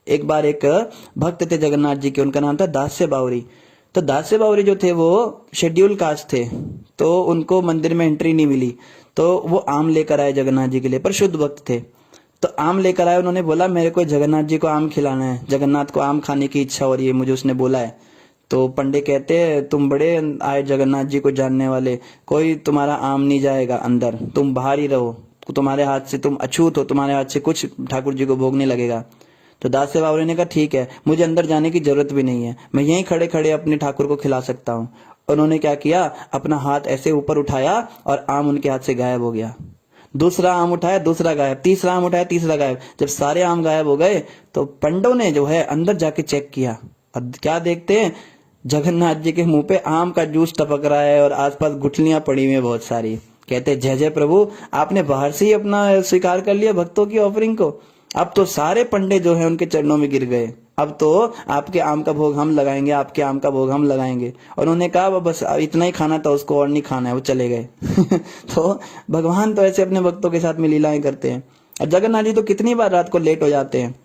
एक बार एक भक्त थे जगन्नाथ जी के, उनका नाम था दास्य बावरी। तो दास्य बावरी जो थे वो शेड्यूल कास्ट थे, तो उनको मंदिर में एंट्री नहीं मिली। तो वो आम लेकर आए जगन्नाथ जी के लिए, पर शुद्ध भक्त थे। तो आम लेकर आए, उन्होंने बोला मेरे को जगन्नाथ जी को आम खिलाना है, जगन्नाथ को आम खाने की इच्छा हो रही है मुझे, उसने बोला है। तो पंडे कहते हैं तुम बड़े आए जगन्नाथ जी को जानने वाले, कोई तुम्हारा आम नहीं जाएगा अंदर, तुम बाहर ही रहो, तुम्हारे हाथ से तुम अछूत हो, तुम्हारे हाथ से कुछ ठाकुर जी को भोग नहीं लगेगा। तो दास से बावरी ने कहा ठीक है, मुझे अंदर जाने की जरूरत भी नहीं है, मैं यहीं खड़े खड़े अपने ठाकुर को खिला सकता हूँ। उन्होंने क्या किया, अपना हाथ ऐसे ऊपर उठाया और आम उनके हाथ से गायब हो गया। दूसरा आम उठाया, दूसरा गायब, तीसरा आम उठाया, तीसरा गायब। जब सारे आम गायब हो गए तो पंडों ने जो है अंदर जाके चेक किया, और क्या देखते हैं, जगन्नाथ जी के मुंह पे आम का जूस टपक रहा है और आसपास गुठलियां पड़ी हुई है बहुत सारी। कहते जय जय प्रभु, आपने बाहर से ही अपना स्वीकार कर लिया भक्तों की ऑफरिंग को। अब तो सारे पंडे जो है उनके चरणों में गिर गए, अब तो आपके आम का भोग हम लगाएंगे, आपके आम का भोग हम लगाएंगे। और उन्होंने कहा बस इतना ही खाना था, उसको और नहीं खाना है, वो चले गए। तो भगवान तो ऐसे अपने भक्तों के साथ में लीलाएं करते हैं। और जगन्नाथ जी तो कितनी बार रात को लेट हो जाते हैं,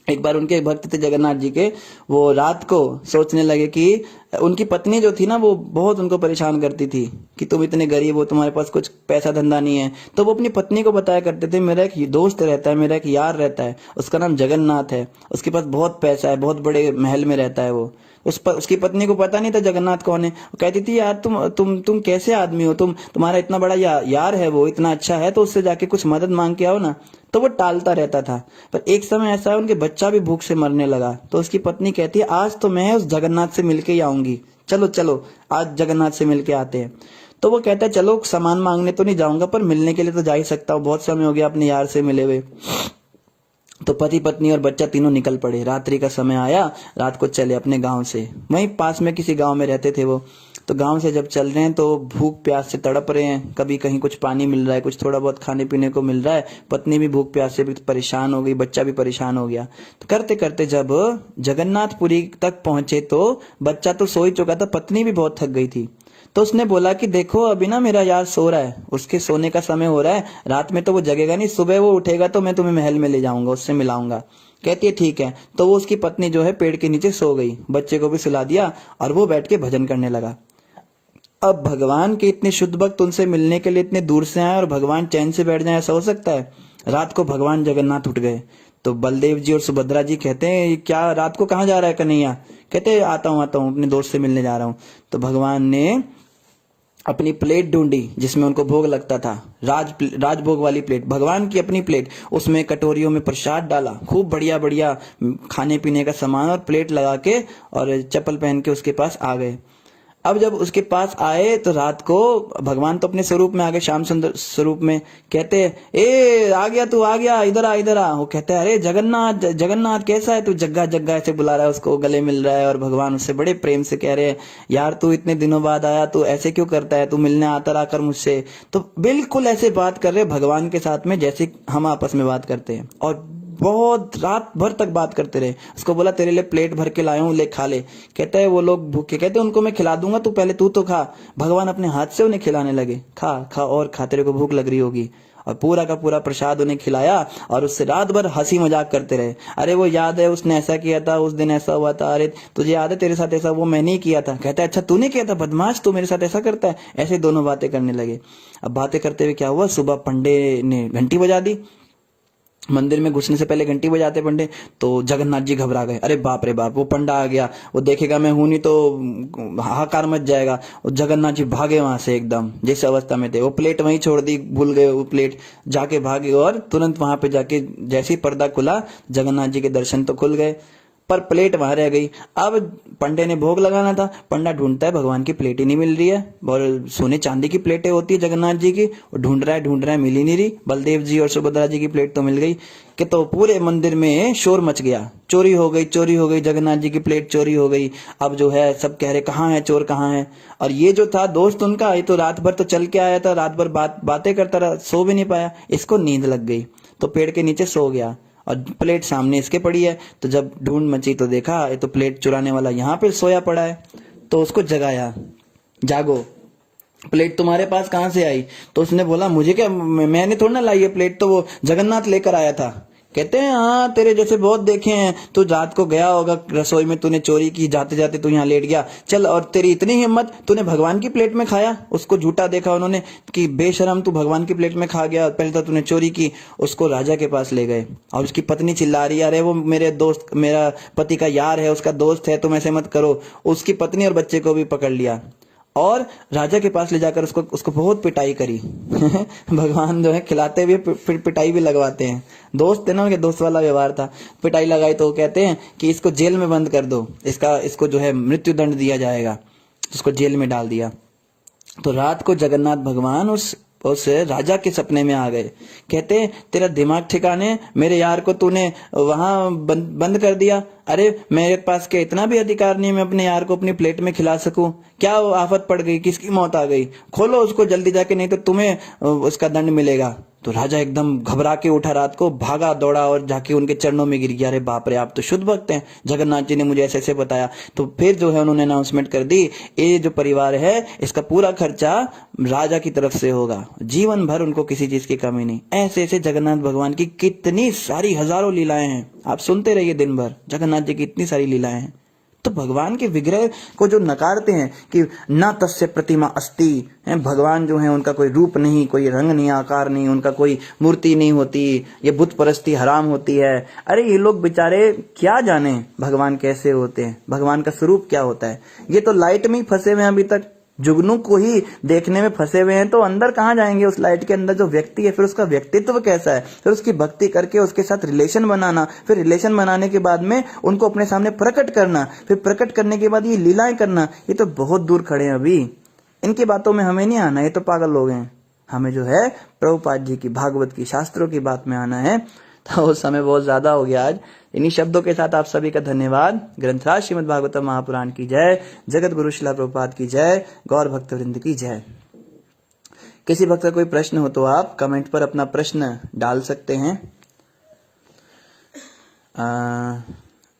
एक बार उनके एक भक्त थे जगन्नाथ जी के, वो रात को सोचने लगे कि उनकी पत्नी जो थी ना वो बहुत उनको परेशान करती थी कि तुम इतने गरीब हो, तुम्हारे पास कुछ पैसा धंधा नहीं है। तो वो अपनी पत्नी को बताया करते थे, मेरा एक दोस्त रहता है, मेरा एक यार रहता है, उसका नाम जगन्नाथ है, उसके पास बहुत पैसा है, बहुत बड़े महल में रहता है वो। उसकी पत्नी को पता नहीं था जगन्नाथ कौन है। वो कहती थी यार तुम कैसे आदमी हो, तुम्हारा इतना बड़ा यार है, वो इतना अच्छा है, तो उससे जाके कुछ मदद मांग के आओ ना। तो वो टालता रहता था। पर एक समय ऐसा है उनके बच्चा भी भूख से मरने लगा, तो उसकी पत्नी कहती है आज तो मैं उस जगन्नाथ से मिलके ही आऊंगी, चलो चलो आज जगन्नाथ से मिलके आते हैं। तो वो कहता है चलो सामान मांगने तो नहीं जाऊंगा पर मिलने के लिए तो जा ही सकता हूँ, बहुत समय हो गया अपने यार से मिले हुए। तो पति पत्नी और बच्चा तीनों निकल पड़े। रात्रि का समय आया, रात को चले अपने गांव से। वहीं पास में किसी गांव में रहते थे वो। तो गांव से जब चल रहे हैं तो भूख प्यास से तड़प रहे हैं, कभी कहीं कुछ पानी मिल रहा है, कुछ थोड़ा बहुत खाने पीने को मिल रहा है। पत्नी भी भूख प्यास से भी परेशान हो गई, बच्चा भी परेशान हो गया। तो करते करते जब जगन्नाथपुरी तक पहुंचे तो बच्चा तो सो ही चुका था, पत्नी भी बहुत थक गई थी। तो उसने बोला कि देखो अभी ना मेरा यार सो रहा है, उसके सोने का समय हो रहा है, रात में तो वो जगेगा नहीं, सुबह वो उठेगा तो मैं तुम्हें महल में ले जाऊंगा, उससे मिलाऊंगा। कहती है ठीक है। तो वो उसकी पत्नी जो है पेड़ के नीचे सो गई, बच्चे को भी सुला दिया और वो बैठ के भजन करने लगा। अब भगवान के इतने शुद्ध भक्त उनसे मिलने के लिए इतने दूर से आए और भगवान चैन से बैठ जाए, ऐसा हो सकता है? रात को भगवान जगन्नाथ उठ गए। तो बलदेव जी और सुभद्रा जी कहते हैं क्या रात को कहाँ जा रहा है कन्हैया? कहते आता हूँ अपने दोस्त से मिलने जा रहा हूँ। तो भगवान ने अपनी प्लेट ढूंढी जिसमें उनको भोग लगता था, राजभोग वाली प्लेट, भगवान की अपनी प्लेट, उसमें कटोरियों में प्रसाद डाला, खूब बढ़िया बढ़िया खाने पीने का सामान, और प्लेट लगा के और चप्पल पहन के उसके पास आ गए। अब जब उसके पास आए तो रात को भगवान तो अपने स्वरूप में आ गए, श्याम सुंदर स्वरूप में। कहते ए आ गया तू, आ गया, इधर आ इधर आ। वो कहते हैं अरे जगन्नाथ जगन्नाथ कैसा है तू? जग्गा जग्गा ऐसे बुला रहा है उसको, गले मिल रहा है। और भगवान उससे बड़े प्रेम से कह रहे हैं यार तू इतने दिनों बाद आया, तू ऐसे क्यों करता है, तू मिलने आता रहा कर मुझसे। तो बिल्कुल ऐसे बात कर रहे भगवान के साथ में जैसे हम आपस में बात करते हैं। और बहुत रात भर तक बात करते रहे। उसको बोला तेरे लिए प्लेट भर के लाया हूं, ले खा ले। कहता है वो लोग भूखे, कहते उनको मैं खिला दूंगा, तू पहले तू तो खा। भगवान अपने हाथ से उन्हें खिलाने लगे, खा खा और खा, तेरे को भूख लग रही होगी। और पूरा का पूरा प्रसाद उन्हें खिलाया और उससे रात भर हंसी मजाक करते रहे। अरे वो याद है उसने ऐसा किया था, उस दिन ऐसा हुआ था, अरे तुझे याद है तेरे साथ ऐसा, वो मैंने ही किया था। कहता है अच्छा तूने किया था, बदमाश, तू मेरे साथ ऐसा करता है। ऐसे दोनों बातें करने लगे। अब बातें करते हुए क्या हुआ, सुबह पंडे ने घंटी बजा दी। मंदिर में घुसने से पहले घंटी बजाते पंडे। तो जगन्नाथ जी घबरा गए, अरे बाप रे बाप, वो पंडा आ गया, वो देखेगा मैं हूं नहीं तो हाहाकार मच जाएगा। वो जगन्नाथ जी भागे वहां से एकदम, जिस अवस्था में थे। वो प्लेट वहीं छोड़ दी, भूल गए वो प्लेट, जाके भागे और तुरंत वहां पे जाके जैसे ही पर्दा खुला जगन्नाथ जी के दर्शन तो खुल गए, पर प्लेट वहां रह गई। अब पंडे ने भोग लगाना था, पंडा ढूंढता है भगवान की प्लेट ही नहीं मिल रही है। और सोने चांदी की प्लेटें होती है जगन्नाथ जी की, वो ढूंढ रहा है मिल ही नहीं रही। बलदेव जी और सुभद्रा जी की प्लेट तो मिल गई कि तो पूरे मंदिर में शोर मच गया, चोरी हो गई, चोरी हो गई, जगन्नाथ जी की प्लेट चोरी हो गई। अब जो है सब कह रहे कहाँ है चोर, कहाँ है। और ये जो था दोस्त उनका, ये तो रात भर तो चल के आया था, रात भर बातें करता रहा, सो भी नहीं पाया। इसको नींद लग गई तो पेड़ के नीचे सो गया और प्लेट सामने इसके पड़ी है। तो जब ढूंढ मची तो देखा ये तो प्लेट चुराने वाला यहाँ पे सोया पड़ा है। तो उसको जगाया, जागो, प्लेट तुम्हारे पास कहाँ से आई? तो उसने बोला मुझे क्या, मैंने थोड़ा ना लाई है प्लेट, तो वो जगन्नाथ लेकर आया था। कहते हैं हाँ तेरे जैसे बहुत देखे हैं, तू रात को गया होगा रसोई में, तूने चोरी की, जाते जाते तू यहाँ लेट गया, चल। और तेरी इतनी हिम्मत, तूने भगवान की प्लेट में खाया। उसको झूठा देखा उन्होंने कि बेशरम, तू भगवान की प्लेट में खा गया, पहले तो तूने चोरी की। उसको राजा के पास ले गए और उसकी पत्नी चिल्ला रही है अरे वो मेरे दोस्त, मेरा पति का यार है, उसका दोस्त है, तुम ऐसे मत करो। उसकी पत्नी और बच्चे को भी पकड़ लिया और राजा के पास ले जाकर उसको बहुत पिटाई करी। भगवान जो है खिलाते हुए पिटाई भी लगवाते हैं। दोस्त है ना, उनके दोस्त वाला व्यवहार था। पिटाई लगाई तो वो कहते हैं कि इसको जेल में बंद कर दो, इसको जो है मृत्यु दंड दिया जाएगा। उसको जेल में डाल दिया। तो रात को जगन्नाथ भगवान उस राजा के सपने में आ गए। कहते तेरा दिमाग ठिकाने, मेरे यार को तूने वहां बंद कर दिया, अरे मेरे पास क्या इतना भी अधिकार नहीं है मैं अपने यार को अपनी प्लेट में खिला सकूं? क्या वो आफत पड़ गई, किसकी मौत आ गई, खोलो उसको जल्दी जाके, नहीं तो तुम्हें उसका दंड मिलेगा। तो राजा एकदम घबरा के उठा, रात को भागा दौड़ा और जाके उनके चरणों में गिर गया। अरे बाप रे, आप तो शुद्ध भक्त हैं, जगन्नाथ जी ने मुझे ऐसे ऐसे बताया। तो फिर जो है उन्होंने अनाउंसमेंट कर दी, ये जो परिवार है इसका पूरा खर्चा राजा की तरफ से होगा, जीवन भर उनको किसी चीज की कमी नहीं। ऐसे ऐसे जगन्नाथ भगवान की कितनी सारी हजारों लीलाएं हैं, आप सुनते रहिए दिन भर, जगन्नाथ जी की इतनी सारी लीलाएं हैं। तो भगवान के विग्रह को जो नकारते हैं कि न तस्य प्रतिमा अस्ति, है भगवान जो है उनका कोई रूप नहीं, कोई रंग नहीं, आकार नहीं, उनका कोई मूर्ति नहीं होती, ये बुत परस्ती हराम होती है। अरे ये लोग बेचारे क्या जाने भगवान कैसे होते हैं, भगवान का स्वरूप क्या होता है। ये तो लाइट में ही फंसे हुए हैं अभी तक, जुगनू को ही देखने में फंसे हुए हैं, तो अंदर कहाँ जाएंगे उस लाइट के अंदर जो व्यक्ति है, फिर उसका व्यक्तित्व कैसा है, फिर उसकी भक्ति करके उसके साथ रिलेशन बनाना, फिर रिलेशन बनाने के बाद में उनको अपने सामने प्रकट करना, फिर प्रकट करने के बाद ये लीलाएं करना, ये तो बहुत दूर खड़े हैं अभी, इनकी बातों में हमें नहीं आना, ये तो पागल लोग हैं। हमें जो है प्रभुपाद जी की, भागवत की, शास्त्रों की बात में आना है। तो समय बहुत ज्यादा हो गया आज। इन्हीं शब्दों के साथ आप सभी का धन्यवाद। ग्रंथराज श्रीमद् भागवतम महापुराण की जय, जगत गुरु शिला प्रभुपाद की जय, गौर भक्त वृंद की जय। किसी भक्त का कोई प्रश्न हो तो आप कमेंट पर अपना प्रश्न डाल सकते हैं।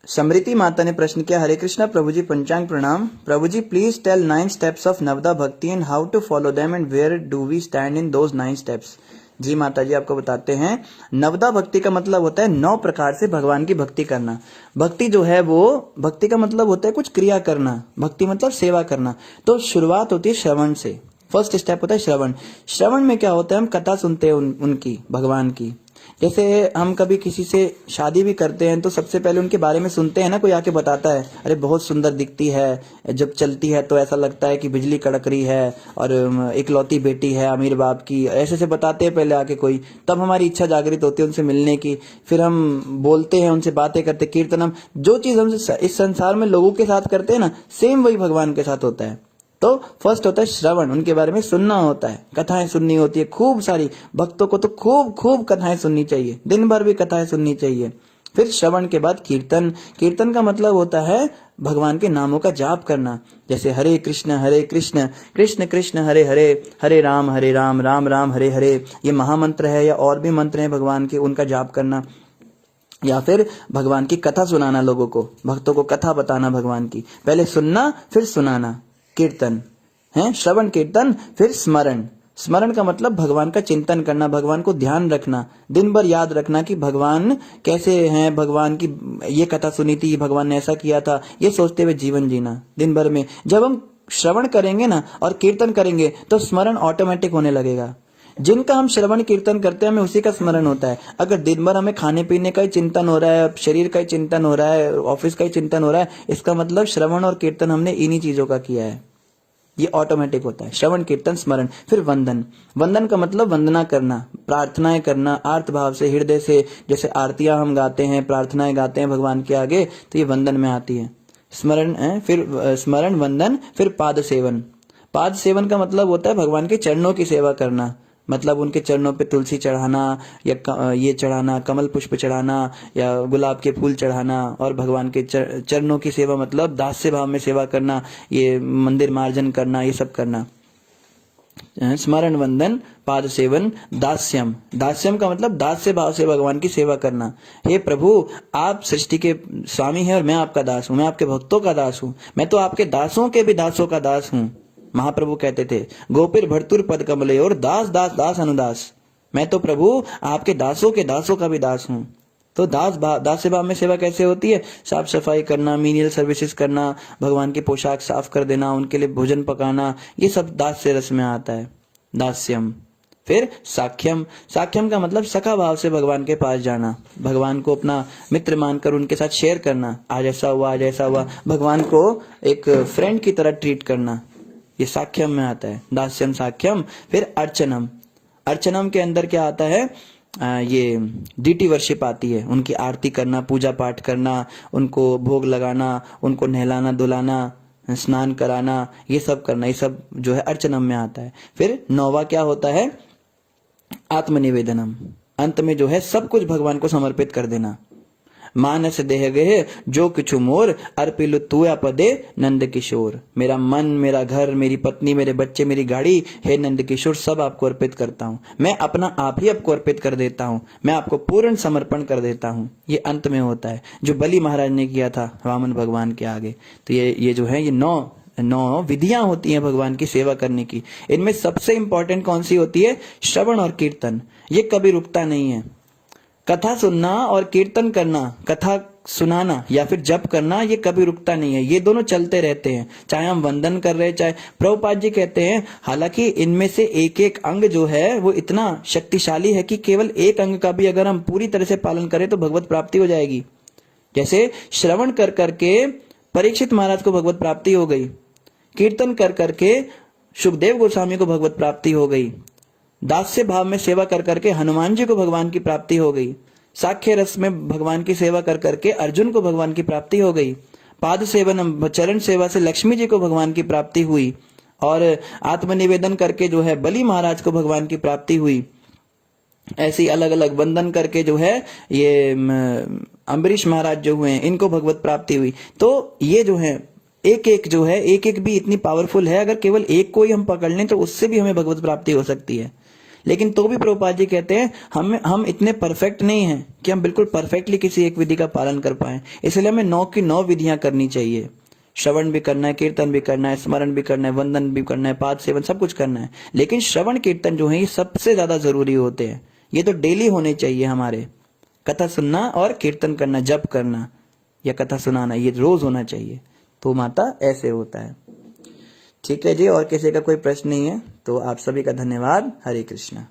समृति माता ने प्रश्न किया, हरे कृष्णा प्रभु जी, पंचांग प्रणाम। प्रभु ji please tell 9 steps of नवदा भक्ति and how to follow them and where do we stand in those 9 steps. जी माता जी, आपको बताते हैं। नवदा भक्ति का मतलब होता है 9 प्रकार से भगवान की भक्ति करना। भक्ति जो है वो, भक्ति का मतलब होता है कुछ क्रिया करना, भक्ति मतलब सेवा करना। तो शुरुआत होती है श्रवण से, फर्स्ट स्टेप होता है श्रवण। श्रवण में क्या होता है, हम कथा सुनते हैं उनकी, भगवान की। जैसे हम कभी किसी से शादी भी करते हैं तो सबसे पहले उनके बारे में सुनते हैं ना, कोई आके बताता है, अरे बहुत सुंदर दिखती है, जब चलती है तो ऐसा लगता है कि बिजली कड़क रही है, और इकलौती बेटी है अमीर बाप की, ऐसे से बताते हैं पहले आके कोई, तब हमारी इच्छा जागृत होती है उनसे मिलने की। फिर हम बोलते हैं, उनसे बातें करते, कीर्तनम, जो चीज हम इस संसार में लोगों के साथ करते हैं ना, सेम वही भगवान के साथ होता है। तो फर्स्ट होता है श्रवण, उनके बारे में सुनना होता है, कथाएं सुननी होती है खूब सारी। भक्तों को तो खूब खूब कथाएं सुननी चाहिए, दिन भर भी कथाएं सुननी चाहिए। फिर श्रवण के बाद कीर्तन। कीर्तन का मतलब होता है भगवान के नामों का जाप करना, जैसे हरे कृष्ण कृष्ण कृष्ण हरे हरे, हरे राम राम राम हरे हरे। ये महामंत्र है, या और भी मंत्र हैं भगवान के, उनका जाप करना। या फिर भगवान की कथा सुनाना, लोगों को, भक्तों को कथा बताना भगवान की, पहले सुनना फिर सुनाना, कीर्तन है। श्रवण कीर्तन, फिर स्मरण। स्मरण का मतलब भगवान का चिंतन करना, भगवान को ध्यान रखना, दिन भर याद रखना कि भगवान कैसे हैं, भगवान की ये कथा सुनी थी, भगवान ने ऐसा किया था, ये सोचते हुए जीवन जीना दिन भर में। जब हम श्रवण करेंगे ना और कीर्तन करेंगे तो स्मरण ऑटोमेटिक होने लगेगा। जिनका हम श्रवण कीर्तन करते हैं हमें उसी का स्मरण होता है। अगर दिन भर हमें खाने पीने का ही चिंतन हो रहा है, शरीर का ही चिंतन हो रहा है, ऑफिस का ही चिंतन हो रहा है, इसका मतलब श्रवण और कीर्तन हमने इन्हीं चीजों का किया है। ये ऑटोमेटिक होता है, श्रवण कीर्तन स्मरण। फिर वंदन। वंदन का मतलब वंदना करना, प्रार्थनाएं करना आर्त भाव से, हृदय से। जैसे आरतियां हम गाते हैं, प्रार्थनाएं गाते हैं भगवान के आगे, तो ये वंदन में आती है। स्मरण है, फिर स्मरण, वंदन, फिर पाद सेवन। पाद सेवन का मतलब होता है भगवान के चरणों की सेवा करना, मतलब उनके चरणों पे तुलसी चढ़ाना, या ये चढ़ाना, कमल पुष्प चढ़ाना, या गुलाब के फूल चढ़ाना। और भगवान के चरणों की सेवा मतलब दास्य भाव में सेवा करना, ये मंदिर मार्जन करना, ये सब करना। स्मरण, वंदन, पाद सेवन, दास्यम। दास्यम का मतलब दास्य भाव से भगवान की सेवा करना। हे प्रभु, आप सृष्टि के स्वामी हैं और मैं आपका दास हूँ, मैं आपके भक्तों का दास हूँ, मैं तो आपके दासों के भी दासों का दास हूँ। महाप्रभु कहते थे, गोपिर भर्तुर पद कमले और दास दास दास अनुदास। मैं तो प्रभु आपके दासों के दासों का भी दास हूँ। तो दास्य भाव में सेवा कैसे होती है? साफ सफाई करना, मीनियल सर्विसेज करना, भगवान की पोशाक साफ कर देना, उनके लिए भोजन पकाना, ये सब दास्य रस में आता है, दास्यम। फिर साख्यम। साख्यम का मतलब सखा भाव से भगवान के पास जाना, भगवान को अपना मित्र मानकर उनके साथ शेयर करना, आज ऐसा हुआ, आज ऐसा हुआ, भगवान को एक फ्रेंड की तरह ट्रीट करना, ये साख्यम में आता है, दास्यम, साख्यम। फिर अर्चनम। अर्चनम के अंदर क्या आता है? ये डीटी वर्शिप आती है, उनकी आरती करना, पूजा पाठ करना, उनको भोग लगाना, उनको नहलाना धुलाना, स्नान कराना, ये सब करना, ये सब जो है अर्चनम में आता है। फिर 9वां क्या होता है? आत्मनिवेदनम। अंत में जो है सब कुछ भगवान को समर्पित कर देना। मानस देह गेह जो किछु मोर अर्पिलु तुया पदे नंद किशोर। मेरा मन, मेरा घर, मेरी पत्नी, मेरे बच्चे, मेरी गाड़ी, हे नंद किशोर, सब आपको अर्पित करता हूँ। मैं अपना आप ही आपको अर्पित कर देता हूँ, मैं आपको पूर्ण समर्पण कर देता हूँ। ये अंत में होता है जो बलि महाराज ने किया था वामन भगवान के आगे। तो ये जो है ये नौ विधियां होती हैं भगवान की सेवा करने की। इनमें सबसे इंपॉर्टेंट कौन सी होती है? श्रवण और कीर्तन। ये कभी रुकता नहीं है। कथा सुनना और कीर्तन करना, कथा सुनाना या फिर जप करना, ये कभी रुकता नहीं है। ये दोनों चलते रहते हैं, चाहे हम वंदन कर रहे हैं, चाहे प्रभुपाद जी कहते हैं, हालांकि इनमें से एक एक अंग जो है वो इतना शक्तिशाली है कि केवल एक अंग का भी अगर हम पूरी तरह से पालन करें तो भगवत प्राप्ति हो जाएगी। जैसे श्रवण कर करके परीक्षित महाराज को भगवत प्राप्ति हो गई, कीर्तन कर करके सुखदेव गोस्वामी को भगवत प्राप्ति हो गई, दास्य भाव में सेवा कर करके हनुमान जी को भगवान की प्राप्ति हो गई, साख्य रस में भगवान की सेवा कर करके अर्जुन को भगवान की प्राप्ति हो गई, पाद सेवन चरण सेवा से लक्ष्मी जी को भगवान की प्राप्ति हुई, और आत्मनिवेदन करके जो है बलि महाराज को भगवान की प्राप्ति हुई। ऐसी अलग अलग वंदन करके जो है ये अम्बरीश महाराज जो हुए इनको भगवत प्राप्ति हुई। तो ये जो है एक एक जो है एक एक भी इतनी पावरफुल है, अगर केवल एक को ही हम पकड़ लें तो उससे भी हमें भगवत प्राप्ति हो सकती है। लेकिन तो भी प्रभुपाद जी कहते हैं हम इतने परफेक्ट नहीं हैं कि हम बिल्कुल परफेक्टली किसी एक विधि का पालन कर पाए, इसलिए हमें 9 की 9 विधियां करनी चाहिए। श्रवण भी करना है, कीर्तन भी करना है, स्मरण भी करना है, वंदन भी करना है, पाद सेवन सब कुछ करना है। लेकिन श्रवण कीर्तन जो है ये सबसे ज्यादा जरूरी होते हैं। ये तो डेली होने चाहिए हमारे। कथा सुनना और कीर्तन करना, जप करना या कथा सुनाना, ये रोज होना चाहिए। तो माता ऐसे होता है। ठीक है जी, और किसी का कोई प्रश्न नहीं है तो आप सभी का धन्यवाद। हरे कृष्णा।